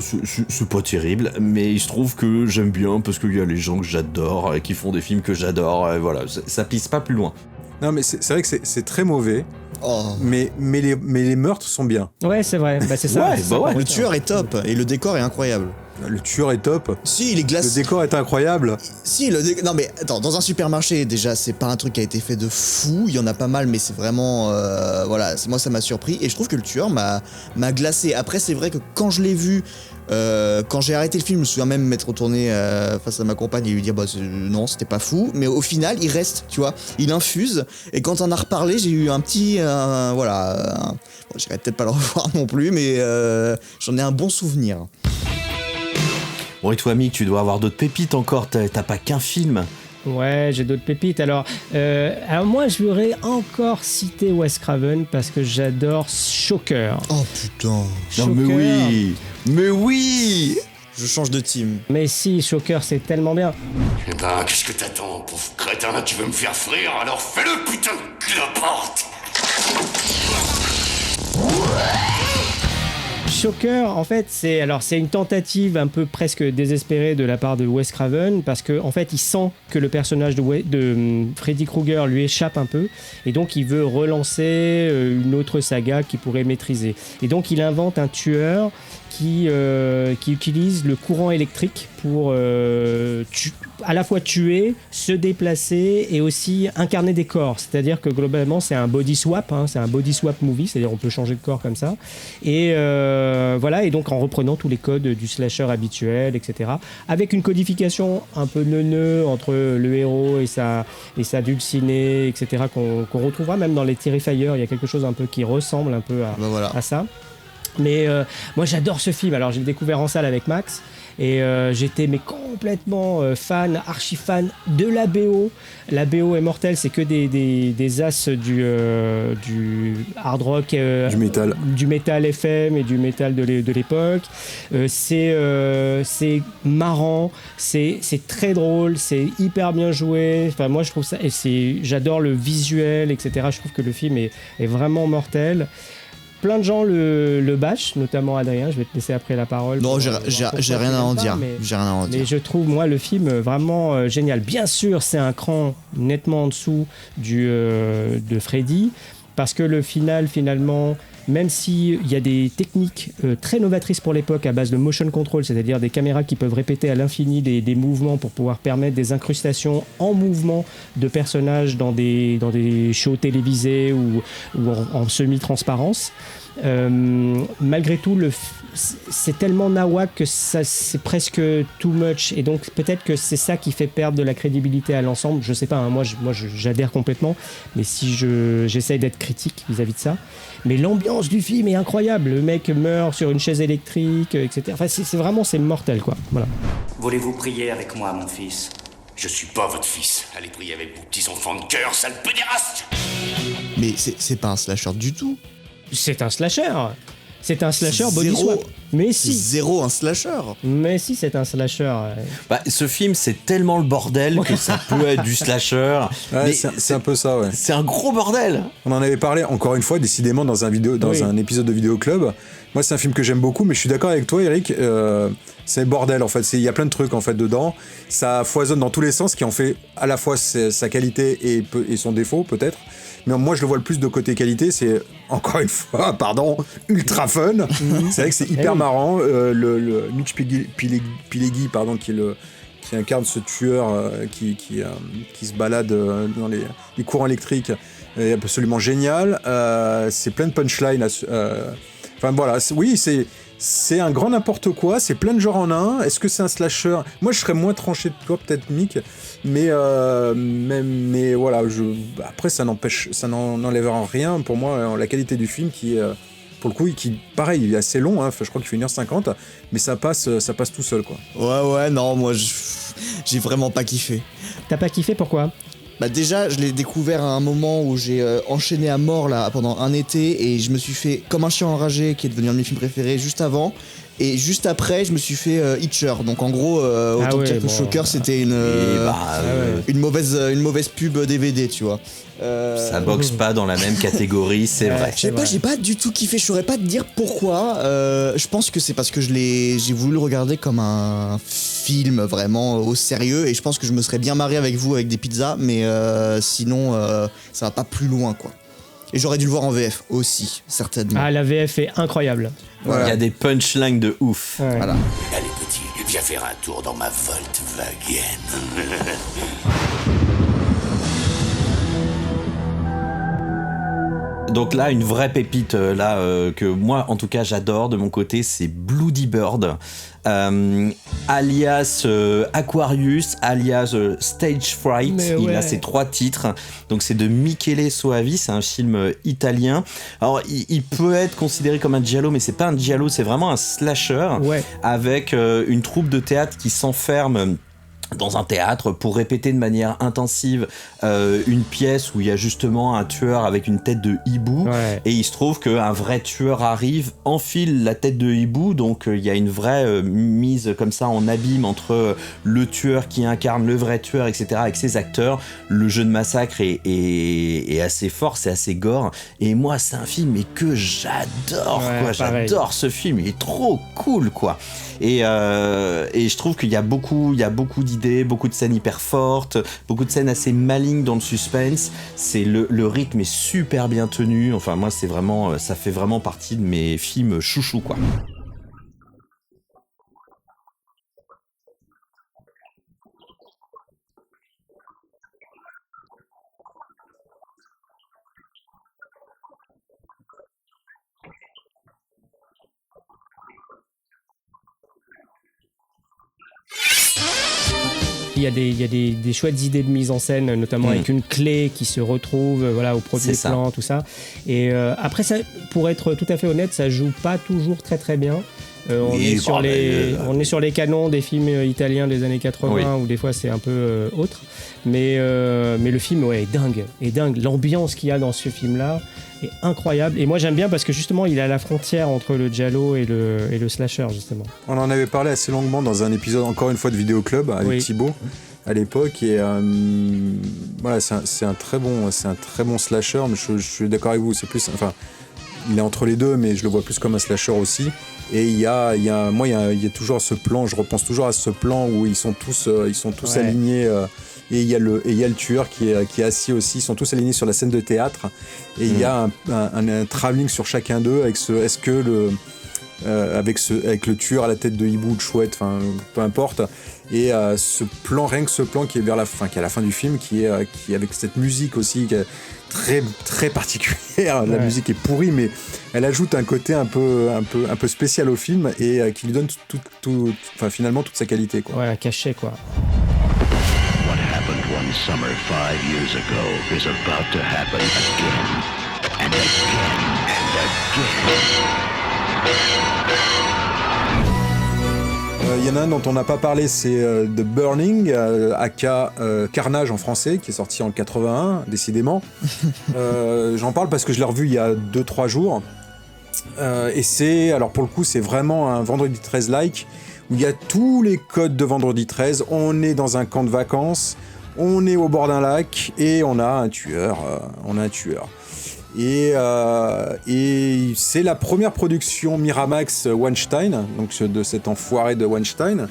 Speaker 3: c'est pas terrible, mais il se trouve que j'aime bien parce qu'il y a les gens que j'adore et qui font des films que j'adore. Et voilà, ça pisse pas plus loin.
Speaker 7: Non, mais c'est vrai que c'est très mauvais. Oh. Mais les meurtres sont bien.
Speaker 6: Ouais, c'est vrai. C'est ça.
Speaker 5: Ouais. Le tueur est top et le décor est incroyable.
Speaker 7: Le tueur est top.
Speaker 5: Si, il est glacé.
Speaker 7: Le décor est incroyable.
Speaker 5: Si, non mais attends, dans un supermarché, déjà, c'est pas un truc qui a été fait de fou. Il y en a pas mal, mais c'est vraiment... voilà, moi ça m'a surpris. Et je trouve que le tueur m'a glacé. Après, c'est vrai que quand je l'ai vu... quand j'ai arrêté le film, je me souviens même m'être retourné face à ma compagne et lui dire non, c'était pas fou, mais au final il reste, tu vois, il infuse. Et quand on a reparlé, j'ai eu un petit voilà, j'irai peut-être pas le revoir non plus, mais j'en ai un bon souvenir.
Speaker 3: Bon, et toi, Mick, tu dois avoir d'autres pépites encore, t'as pas qu'un film.
Speaker 6: Ouais, j'ai d'autres pépites. Alors moi, je voudrais encore citer Wes Craven parce que j'adore Shocker.
Speaker 5: Oh putain.
Speaker 3: Non, mais oui.
Speaker 5: Je change de team.
Speaker 6: Mais si, Shocker, c'est tellement bien.
Speaker 22: Eh ben, qu'est-ce que t'attends, pauvre crétin? Tu veux me faire frire? Alors fais-le, putain de la porte.
Speaker 6: Shocker, en fait, c'est une tentative un peu presque désespérée de la part de Wes Craven, parce que en fait, il sent que le personnage de Freddy Krueger lui échappe un peu, et donc il veut relancer une autre saga qu'il pourrait maîtriser. Et donc il invente un tueur qui utilise le courant électrique pour à la fois tuer, se déplacer et aussi incarner des corps. C'est-à-dire que globalement, c'est un body swap, c'est un body swap movie, c'est-à-dire on peut changer de corps comme ça. Et voilà, et donc en reprenant tous les codes du slasher habituel, etc. Avec une codification un peu neuneux entre le héros et sa dulcinée, etc. qu'on retrouvera même dans les Terrifier. Il y a quelque chose un peu qui ressemble un peu à ça. Mais moi j'adore ce film. Alors j'ai découvert en salle avec Max et j'étais complètement archi fan de la BO. La BO est mortelle, c'est que des as du hard rock, du métal FM et du métal de l'époque. C'est marrant, c'est très drôle, c'est hyper bien joué. Enfin moi je trouve ça, et j'adore le visuel, etc. Je trouve que le film est vraiment mortel. Plein de gens le bâchent, notamment Adrien. Je vais te laisser après la parole.
Speaker 5: Non, j'ai rien à en dire.
Speaker 6: Mais je trouve, moi, le film vraiment génial. Bien sûr, c'est un cran nettement en dessous de Freddy, parce que le final, finalement, même s'il y a des techniques très novatrices pour l'époque à base de motion control, c'est-à-dire des caméras qui peuvent répéter à l'infini des mouvements pour pouvoir permettre des incrustations en mouvement de personnages dans des shows télévisés ou en semi-transparence. Malgré tout, c'est tellement nawak que c'est presque too much, et donc peut-être que c'est ça qui fait perdre de la crédibilité à l'ensemble. Je sais pas, moi j'adhère complètement, mais si j'essaye d'être critique vis-à-vis de ça. Mais l'ambiance du film est incroyable. Le mec meurt sur une chaise électrique, etc. Enfin, c'est mortel, quoi. Voilà.
Speaker 18: Voulez-vous prier avec moi, mon fils?
Speaker 22: Je suis pas votre fils. Allez prier avec vos petits enfants de cœur, sale pédéraste.
Speaker 5: Mais c'est pas un slasher du tout.
Speaker 6: C'est un slasher. C'est un slasher body swap. Mais si.
Speaker 5: Zéro un slasher.
Speaker 6: Mais si, c'est un slasher.
Speaker 3: Ce film, c'est tellement le bordel que ça peut être du slasher.
Speaker 7: Ouais, mais c'est un peu ça, ouais.
Speaker 3: C'est un gros bordel.
Speaker 7: On en avait parlé encore une fois, décidément, dans un épisode de Vidéo Club. Moi, c'est un film que j'aime beaucoup, mais je suis d'accord avec toi, Eric. C'est le bordel, en fait. Il y a plein de trucs, en fait, dedans. Ça foisonne dans tous les sens, qui en fait à la fois sa qualité et son défaut, peut-être. Mais moi, je le vois le plus de côté qualité. C'est, encore une fois, ultra fun. C'est vrai que c'est hyper marrant. Le Mitch Pileggi, qui incarne ce tueur qui se balade dans les courants électriques, est absolument génial. C'est plein de punchlines. Enfin voilà, c'est un grand n'importe quoi, c'est plein de genres en un. Est-ce que c'est un slasher? Moi, je serais moins tranché de toi, peut-être, Mick, mais voilà. Après, ça n'enlèvera rien pour moi la qualité du film qui est, pour le coup, pareil, il est assez long. Je crois qu'il fait 1h50, mais ça passe tout seul, quoi.
Speaker 5: Ouais, non, moi, j'ai vraiment pas kiffé.
Speaker 6: T'as pas kiffé, pourquoi?
Speaker 5: Déjà, je l'ai découvert à un moment où j'ai enchaîné à mort là pendant un été, et je me suis fait Comme un chien enragé, qui est devenu un de mes films préférés, juste avant. Et juste après, je me suis fait Hitcher. Donc en gros, autant dire que Shocker, c'était une mauvaise pub DVD, tu vois.
Speaker 3: Ça boxe pas dans la même catégorie, c'est vrai.
Speaker 5: J'ai pas du tout kiffé. Je saurais pas te dire pourquoi. Je pense que c'est parce que j'ai voulu le regarder comme un film vraiment au sérieux, et je pense que je me serais bien marré avec vous avec des pizzas, mais sinon ça va pas plus loin, quoi. Et j'aurais dû le voir en VF aussi, certainement.
Speaker 6: Ah, la VF est incroyable.
Speaker 3: Voilà. Il y a des punchlines de ouf.
Speaker 6: Ouais.
Speaker 5: Voilà.
Speaker 22: Allez, petit, viens faire un tour dans ma Volkswagen.
Speaker 3: Donc là, une vraie pépite que moi, en tout cas, j'adore de mon côté, c'est Bloody Bird, alias Aquarius, alias Stage Fright. Il a ses 3 titres. Donc c'est de Michele Soavi, c'est un film italien. Alors il peut être considéré comme un giallo, mais c'est pas un giallo, c'est vraiment un slasher avec une troupe de théâtre qui s'enferme dans un théâtre pour répéter de manière intensive une pièce où il y a justement un tueur avec une tête de hibou, et il se trouve qu'un vrai tueur arrive, enfile la tête de hibou, donc il y a une vraie mise comme ça en abîme entre le tueur qui incarne le vrai tueur, etc., avec ses acteurs. Le jeu de massacre est assez fort, c'est assez gore, et moi c'est un film que j'adore, quoi. J'adore ce film, il est trop cool, quoi. Et je trouve qu'il y a beaucoup d'idées, beaucoup de scènes hyper fortes, beaucoup de scènes assez malignes dans le suspense. C'est le rythme est super bien tenu. Enfin, moi, c'est vraiment, ça fait vraiment partie de mes films chouchous, quoi.
Speaker 6: Il y a des chouettes idées de mise en scène, notamment avec une clé qui se retrouve au premier plan, tout ça. Et après, ça, pour être tout à fait honnête, ça joue pas toujours très très bien. On est sur les canons des films italiens des années 80, où des fois c'est un peu autre. Mais le film est dingue. L'ambiance qu'il y a dans ce film-là est incroyable. Et moi j'aime bien parce que justement il est à la frontière entre le giallo et le slasher, justement.
Speaker 7: On en avait parlé assez longuement dans un épisode, encore une fois, de Vidéo Club avec Thibaut à l'époque. Et voilà, c'est un très bon slasher. Mais je suis d'accord avec vous, c'est plus, enfin, il est entre les deux, mais je le vois plus comme un slasher aussi. Et il y a toujours ce plan, je repense toujours à ce plan où ils sont tous alignés. Et il y a le tueur qui est assis aussi. Ils sont tous alignés sur la scène de théâtre. Et il y a un travelling sur chacun d'eux avec avec le tueur à la tête de hibou, de chouette, enfin peu importe. Et rien que ce plan qui est vers la fin, qui est à la fin du film, qui est avec cette musique aussi qui est très très particulière. La musique est pourrie, mais elle ajoute un côté un peu spécial au film et qui lui donne finalement toute sa qualité, quoi.
Speaker 6: Ouais, un cachet, quoi.
Speaker 20: What happened one summer 5 years ago is about to happen again and again and again.
Speaker 7: Il y en a un dont on n'a pas parlé, c'est The Burning, aka Carnage en français, qui est sorti en 81, décidément. J'en parle parce que je l'ai revu il y a 2-3 jours. Et alors pour le coup, c'est vraiment un Vendredi 13-like, où il y a tous les codes de Vendredi 13. On est dans un camp de vacances, on est au bord d'un lac, et on a un tueur. Et c'est la première production Miramax Weinstein, donc de cet enfoiré de Weinstein.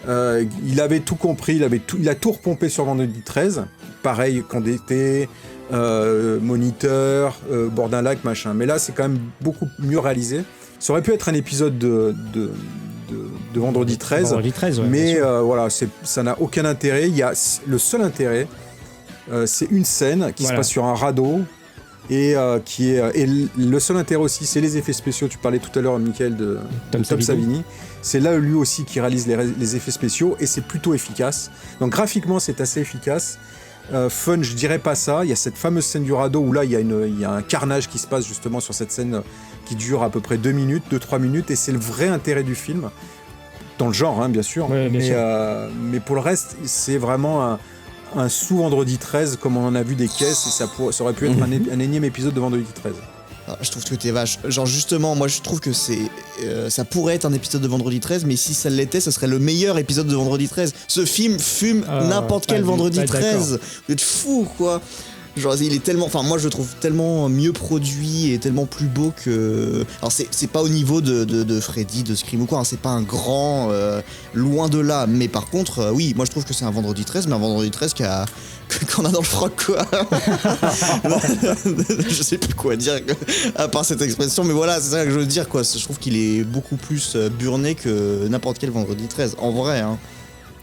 Speaker 7: Il avait tout compris, il a tout repompé sur Vendredi 13. Pareil, Condé, Moniteur, bord d'un lac, machin. Mais là, c'est quand même beaucoup mieux réalisé. Ça aurait pu être un épisode de Vendredi 13.
Speaker 6: Vendredi 13, ouais,
Speaker 7: mais voilà, ça n'a aucun intérêt. Le seul intérêt, c'est une scène qui se passe sur un radeau. Et le seul intérêt aussi, c'est les effets spéciaux. Tu parlais tout à l'heure, Michael, de Tom Savini. C'est là lui aussi qui réalise les effets spéciaux, et c'est plutôt efficace. Donc graphiquement, c'est assez efficace. Fun, je dirais pas ça. Il y a cette fameuse scène du radeau où là, il y a un carnage qui se passe justement sur cette scène qui dure à peu près 2-3 minutes, et c'est le vrai intérêt du film. Dans le genre, hein, bien sûr.
Speaker 6: Ouais, bien sûr.
Speaker 7: Mais pour le reste, c'est vraiment un sous-Vendredi 13, comme on en a vu des caisses, et ça aurait pu être un énième épisode de Vendredi 13.
Speaker 5: Je trouve que t'es vache. Genre justement, moi je trouve que ça pourrait être un épisode de Vendredi 13, mais si ça l'était, ce serait le meilleur épisode de Vendredi 13. Ce film fume n'importe quel Vendredi 13. Vous êtes fous, quoi. Genre il est tellement, enfin moi je le trouve tellement mieux produit et tellement plus beau que, alors c'est pas au niveau de Freddy, de Scream ou quoi, hein, c'est pas un grand, loin de là, mais par contre oui, moi je trouve que c'est un Vendredi 13, mais un Vendredi 13 qu'on a dans le froc, quoi. Je sais plus quoi dire à part cette expression, mais voilà, c'est ça que je veux dire, quoi. Je trouve qu'il est beaucoup plus burné que n'importe quel Vendredi 13, en vrai, hein.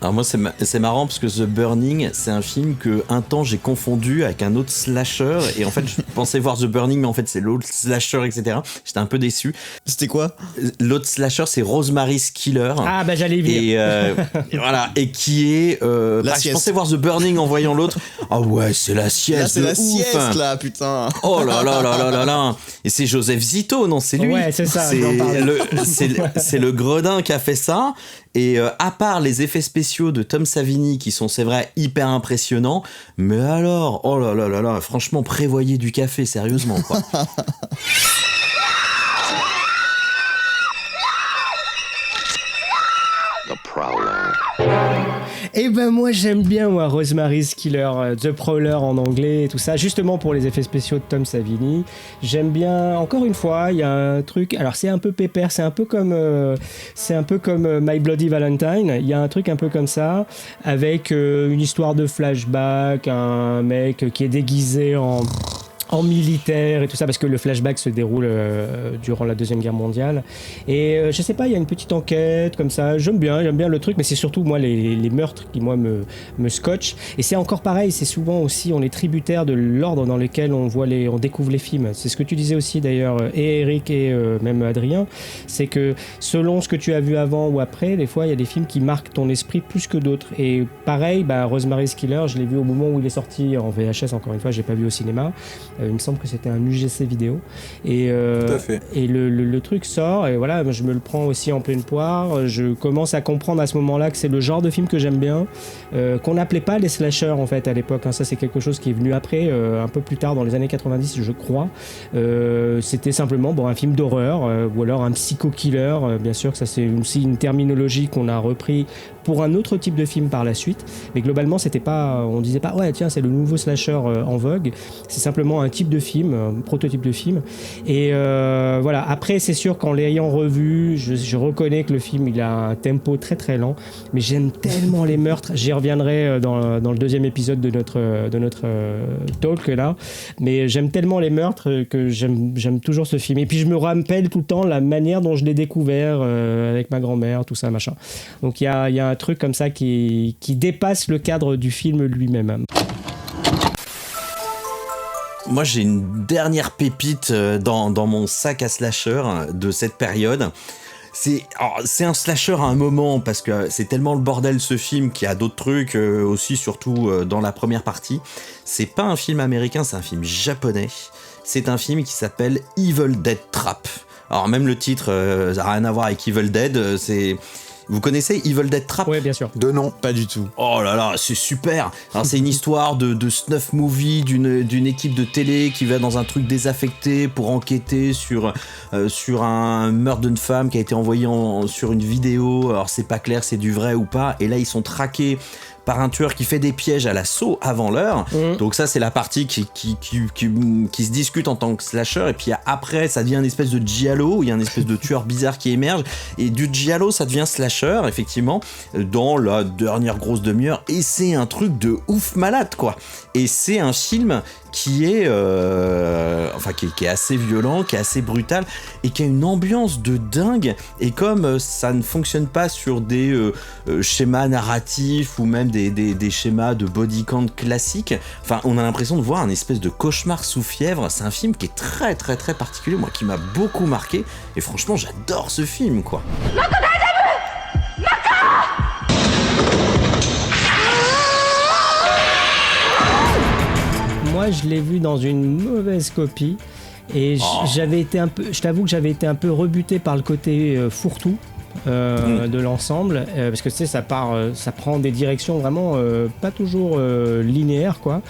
Speaker 3: Alors moi c'est marrant parce que The Burning, c'est un film que un temps j'ai confondu avec un autre slasher, et en fait je pensais voir The Burning, mais en fait c'est l'autre slasher, etc. J'étais un peu déçu.
Speaker 5: C'était quoi?
Speaker 3: L'autre slasher, c'est Rosemary's Killer.
Speaker 6: Ah bah j'allais y venir.
Speaker 3: Et voilà, et qui est je pensais voir The Burning en voyant l'autre. Ah ouais, c'est la sieste.
Speaker 5: Là c'est la
Speaker 3: ouf.
Speaker 5: sieste là, putain.
Speaker 3: Oh là là là là là là. Et c'est Joseph Zito, non, c'est lui.
Speaker 6: Ouais, c'est ça.
Speaker 3: C'est le gredin qui a fait ça. Et à part les effets spéciaux de Tom Savini qui sont, c'est vrai, hyper impressionnants, mais alors, oh là là là là, franchement, prévoyez du café, sérieusement, quoi.
Speaker 6: Et ben moi j'aime bien Rosemary's Killer, The Prowler en anglais et tout ça, justement pour les effets spéciaux de Tom Savini. J'aime bien, encore une fois, il y a un truc, alors c'est un peu pépère, c'est un peu comme My Bloody Valentine, il y a un truc un peu comme ça, avec une histoire de flashback, un mec qui est déguisé en militaire et tout ça, parce que le flashback se déroule durant la Deuxième Guerre mondiale. Et je sais pas, il y a une petite enquête comme ça. J'aime bien le truc, mais c'est surtout moi les meurtres qui moi me scotchent. Et c'est encore pareil, c'est souvent aussi, on est tributaire de l'ordre dans lequel on découvre les films. C'est ce que tu disais aussi d'ailleurs, et Eric et même Adrien, c'est que selon ce que tu as vu avant ou après, des fois il y a des films qui marquent ton esprit plus que d'autres. Et pareil, Rosemary's Killer, je l'ai vu au moment où il est sorti en VHS, encore une fois, j'ai pas vu au cinéma. Il me semble que c'était un UGC vidéo. Et le truc sort, et voilà, je me le prends aussi en pleine poire. Je commence à comprendre à ce moment-là que c'est le genre de film que j'aime bien, qu'on n'appelait pas les slashers en fait à l'époque. Ça, c'est quelque chose qui est venu après, un peu plus tard, dans les années 90, je crois. C'était simplement un film d'horreur, ou alors un psycho-killer. Bien sûr que ça, c'est aussi une terminologie qu'on a repris pour un autre type de film par la suite. Mais globalement, c'était pas, on disait pas, ouais, tiens, c'est le nouveau slasher en vogue. C'est simplement un type de film, un prototype de film. Et voilà. Après, c'est sûr qu'en l'ayant revu, je reconnais que le film, il a un tempo très très lent. Mais j'aime tellement les meurtres. J'y reviendrai dans le deuxième épisode de notre talk là. Mais j'aime tellement les meurtres que j'aime toujours ce film. Et puis je me rappelle tout le temps la manière dont je l'ai découvert avec ma grand-mère, tout ça, machin. Donc il y a un truc comme ça qui dépasse le cadre du film lui-même.
Speaker 3: Moi, j'ai une dernière pépite dans mon sac à slasher de cette période. C'est un slasher à un moment, parce que c'est tellement le bordel ce film qu'il y a d'autres trucs aussi, surtout dans la première partie. C'est pas un film américain, c'est un film japonais. C'est un film qui s'appelle Evil Dead Trap. Alors même le titre, ça n'a rien à voir avec Evil Dead, c'est... Vous connaissez Evil Dead Trap ?
Speaker 6: Oui, bien sûr.
Speaker 7: De nom,
Speaker 5: pas du tout.
Speaker 3: Oh là là, c'est super. Alors c'est une histoire de snuff movie d'une équipe de télé qui va dans un truc désaffecté pour enquêter sur un meurtre d'une femme qui a été envoyé sur une vidéo. Alors c'est pas clair, c'est du vrai ou pas. Et là ils sont traqués par un tueur qui fait des pièges à l'assaut avant l'heure. Donc ça, c'est la partie qui se discute en tant que slasher. Et puis après, ça devient une espèce de giallo, où il y a une espèce de tueur bizarre qui émerge. Et du giallo, ça devient slasher, effectivement, dans la dernière grosse demi-heure. Et c'est un truc de ouf malade, quoi. Et c'est un film qui est assez violent, qui est assez brutal et qui a une ambiance de dingue. Et comme ça ne fonctionne pas sur des schémas narratifs ou même des schémas de body count classiques, enfin on a l'impression de voir un espèce de cauchemar sous fièvre. C'est un film qui est très très très particulier, moi qui m'a beaucoup marqué, et franchement j'adore ce film, quoi.
Speaker 6: Moi, je l'ai vu dans une mauvaise copie et je t'avoue que j'avais été un peu rebuté par le côté fourre-tout de l'ensemble, parce que tu sais, ça prend des directions vraiment pas toujours linéaires, quoi.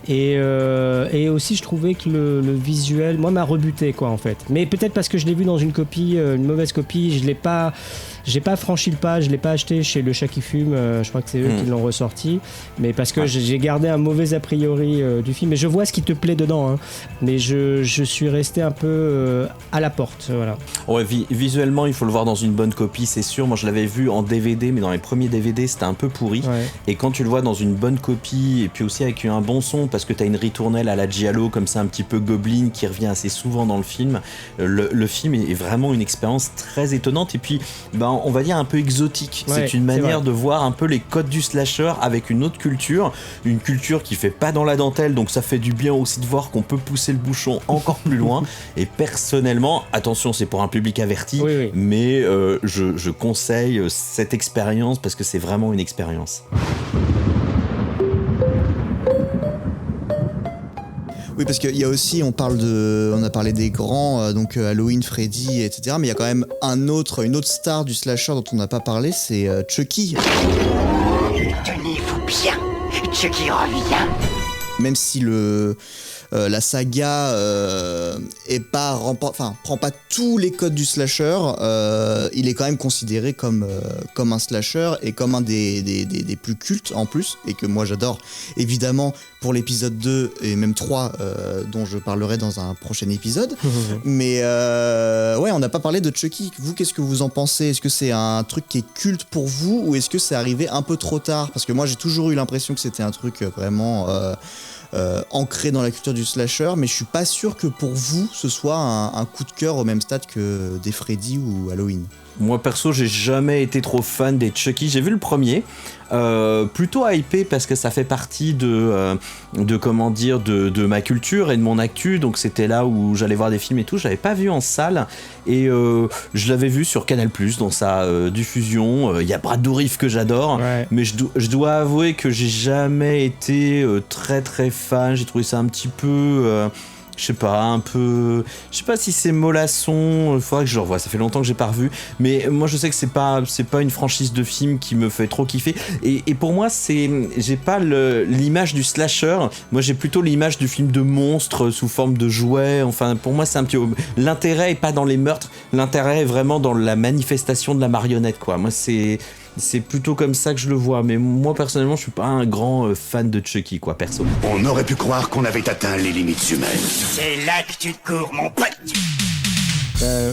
Speaker 6: Et aussi, je trouvais que le visuel, moi, m'a rebuté, quoi, en fait. Mais peut-être parce que je l'ai vu dans une copie, une mauvaise copie, j'ai pas franchi le pas, je l'ai pas acheté chez Le Chat qui fume, je crois que c'est eux qui l'ont ressorti, mais parce que j'ai gardé un mauvais a priori du film, et je vois ce qui te plaît dedans, hein, mais je suis resté un peu à la porte, voilà.
Speaker 3: Ouais, visuellement, il faut le voir dans une bonne copie, c'est sûr. Moi, je l'avais vu en DVD, mais dans les premiers DVD, c'était un peu pourri. Ouais. Et quand tu le vois dans une bonne copie, et puis aussi avec un bon son, parce que t'as une ritournelle à la giallo, comme ça, un petit peu goblin, qui revient assez souvent dans le film, le film est vraiment une expérience très étonnante, et puis, on va dire un peu exotique. Ouais, c'est une manière de voir un peu les codes du slasher avec une autre culture, une culture qui fait pas dans la dentelle, donc ça fait du bien aussi de voir qu'on peut pousser le bouchon encore plus loin. Et personnellement, attention, c'est pour un public averti, mais je conseille cette expérience parce que c'est vraiment une expérience.
Speaker 5: Oui, parce qu'il y a aussi, on a parlé des grands, donc Halloween, Freddy, etc. Mais il y a quand même une autre star du slasher dont on n'a pas parlé, c'est Chucky.
Speaker 18: Tenez-vous bien, Chucky revient.
Speaker 5: Même si la saga prend pas tous les codes du slasher, il est quand même considéré comme un slasher et comme un des plus cultes en plus, et que moi j'adore évidemment pour l'épisode 2 et même 3 dont je parlerai dans un prochain épisode. Mais ouais, on n'a pas parlé de Chucky. Vous, qu'est-ce que vous en pensez? Est-ce que c'est un truc qui est culte pour vous, ou est-ce que c'est arrivé un peu trop tard? Parce que moi j'ai toujours eu l'impression que c'était un truc vraiment ancré dans la culture du slasher, mais je suis pas sûr que pour vous ce soit un coup de cœur au même stade que des Freddy ou Halloween.
Speaker 3: Moi perso, j'ai jamais été trop fan des Chucky. J'ai vu le premier, plutôt hypé parce que ça fait partie de ma culture et de mon actu. Donc c'était là où j'allais voir des films et tout. Je l'avais pas vu en salle et je l'avais vu sur Canal+ dans sa diffusion. Il y a Brad Dourif que j'adore, mais je dois avouer que j'ai jamais été très très fan. J'ai trouvé ça un petit peu je sais pas si c'est mollasson, il faudrait que je le revoie, ça fait longtemps que j'ai pas revu, mais moi je sais que c'est pas une franchise de film qui me fait trop kiffer, et pour moi j'ai pas l'image du slasher, moi j'ai plutôt l'image du film de monstre sous forme de jouet. Enfin pour moi c'est un petit, l'intérêt est pas dans les meurtres, l'intérêt est vraiment dans la manifestation de la marionnette, quoi. Moi c'est plutôt comme ça que je le vois, mais moi personnellement je suis pas un grand fan de Chucky, quoi, perso.
Speaker 22: On aurait pu croire qu'on avait atteint les limites humaines.
Speaker 18: C'est là que tu cours, mon pote.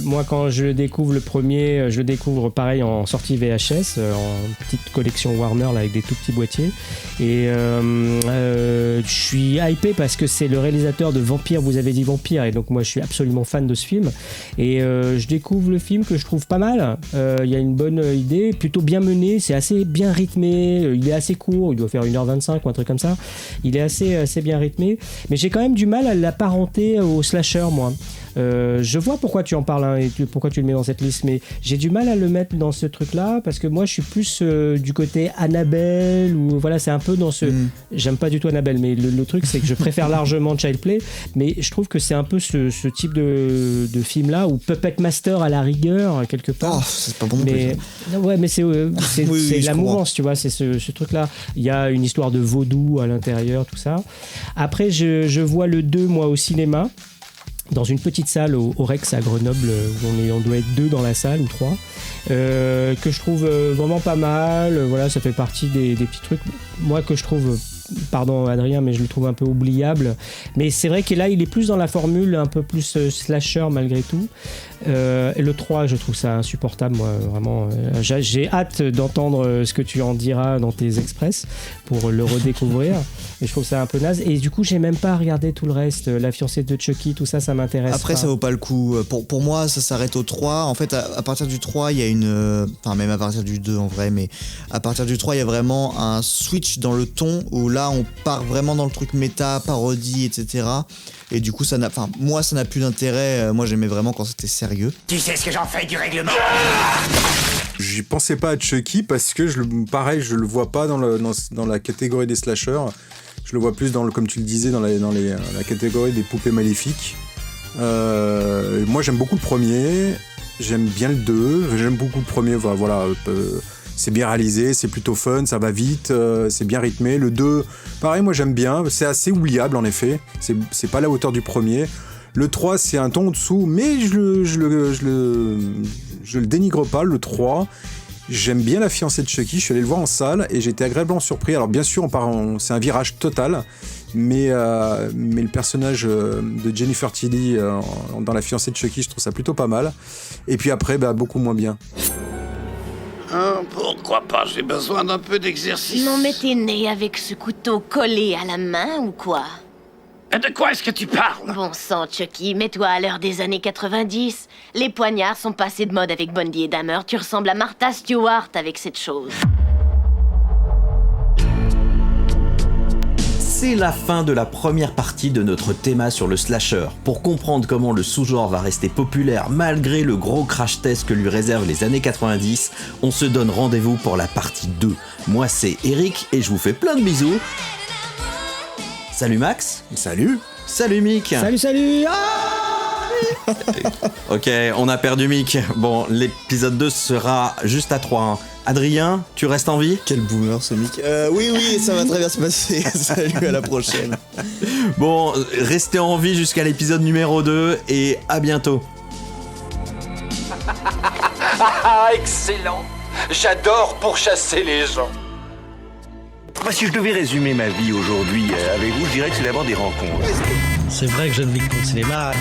Speaker 6: Moi, quand je découvre le premier, je le découvre pareil en sortie VHS, en petite collection Warner là, avec des tout petits boîtiers. Et je suis hypé parce que c'est le réalisateur de Vampire, vous avez dit Vampire, et donc moi je suis absolument fan de ce film. Et je découvre le film que je trouve pas mal. Il y a une bonne idée, plutôt bien menée, c'est assez bien rythmé, il est assez court, il doit faire 1h25 ou un truc comme ça. Il est assez bien rythmé, mais j'ai quand même du mal à l'apparenter au slasher, moi. Je vois pourquoi tu en parles, hein, et pourquoi tu le mets dans cette liste, mais j'ai du mal à le mettre dans ce truc-là parce que moi je suis plus du côté Annabelle, ou voilà, c'est un peu dans ce. J'aime pas du tout Annabelle, mais le truc c'est que je préfère largement Child Play, mais je trouve que c'est un peu ce type de film-là, ou Puppet Master à la rigueur quelque part.
Speaker 5: Oh, c'est pas bon.
Speaker 6: Mais ouais, mais c'est la mouvance, tu vois, c'est ce truc-là. Il y a une histoire de vaudou à l'intérieur, tout ça. Après, je vois le 2 moi au cinéma, dans une petite salle au Rex à Grenoble, où on doit être 2 dans la salle, ou 3, que je trouve vraiment pas mal. Voilà, ça fait partie des petits trucs, moi, que je trouve, pardon Adrien, mais je le trouve un peu oubliable. Mais c'est vrai que là, il est plus dans la formule un peu plus slasher malgré tout. Et le 3, je trouve ça insupportable, moi, vraiment. J'ai hâte d'entendre ce que tu en diras dans tes express pour le redécouvrir. Et je trouve ça un peu naze. Et du coup, j'ai même pas regardé tout le reste. La fiancée de Chucky, tout ça, ça m'intéresse.
Speaker 5: Après,
Speaker 6: pas.
Speaker 5: Ça vaut pas le coup. Pour moi, ça s'arrête au 3. En fait, à partir du 3, il y a une. Enfin, même à partir du 2 en vrai, mais à partir du 3, il y a vraiment un switch dans le ton où là, on part vraiment dans le truc méta, parodie, etc. Et du coup, moi, ça n'a plus d'intérêt. Moi, j'aimais vraiment quand c'était sérieux.
Speaker 18: Tu sais ce que j'en fais du règlement?
Speaker 7: J'y pensais pas à Chucky parce que je le vois pas dans la catégorie des slashers. Je le vois plus comme tu le disais, dans la catégorie des poupées maléfiques. Moi, j'aime beaucoup le premier. J'aime bien le 2. J'aime beaucoup le premier. Voilà. C'est bien réalisé, c'est plutôt fun, ça va vite, c'est bien rythmé. Le 2, pareil, moi j'aime bien, c'est assez oubliable en effet, c'est pas à la hauteur du premier. Le 3, c'est un ton en dessous, mais je le dénigre pas, le 3. J'aime bien La fiancée de Chucky, je suis allé le voir en salle et j'ai été agréablement surpris. Alors bien sûr, c'est un virage total, mais le personnage de Jennifer Tilly dans La fiancée de Chucky, je trouve ça plutôt pas mal. Et puis après, beaucoup moins bien.
Speaker 22: Pourquoi pas? J'ai besoin d'un peu d'exercice.
Speaker 13: Non, mais t'es né avec ce couteau collé à la main ou quoi?
Speaker 22: De quoi est-ce que tu parles?
Speaker 13: Bon sang, Chucky, mets-toi à l'heure des années 90. Les poignards sont passés de mode avec Bundy et Dahmer. Tu ressembles à Martha Stewart avec cette chose.
Speaker 3: C'est la fin de la première partie de notre théma sur le slasher. Pour comprendre comment le sous-genre va rester populaire malgré le gros crash test que lui réservent les années 90, on se donne rendez-vous pour la partie 2. Moi c'est Eric et je vous fais plein de bisous. Salut Max.
Speaker 7: Salut.
Speaker 3: Salut Mick.
Speaker 6: Salut.
Speaker 3: Ok, on a perdu Mick. Bon, l'épisode 2 sera juste à 3. Hein. Adrien, tu restes en vie?
Speaker 5: Quel boomer ce Mick. Oui, ça va très bien se passer. Salut, à la prochaine.
Speaker 3: Bon, restez en vie jusqu'à l'épisode numéro 2 et à bientôt.
Speaker 8: Excellent. J'adore pourchasser les gens.
Speaker 11: Si je devais résumer ma vie aujourd'hui avec vous, je dirais que c'est d'abord des rencontres.
Speaker 23: C'est vrai que je ne vis que pour le cinéma.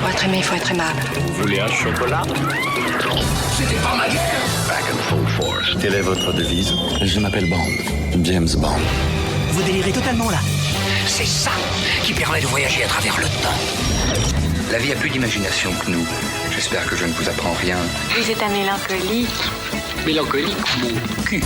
Speaker 24: Pour être aimé, il faut être aimable.
Speaker 11: Vous voulez un chocolat?
Speaker 22: C'était pas ma guerre.
Speaker 11: Back and full force. Quelle est votre devise? Je m'appelle Bond. James Bond.
Speaker 18: Vous délirez totalement là. C'est ça qui permet de voyager à travers le temps.
Speaker 25: La vie a plus d'imagination que nous. J'espère que je ne vous apprends rien.
Speaker 24: Vous êtes un mélancolique.
Speaker 25: Mélancolique, mon cul.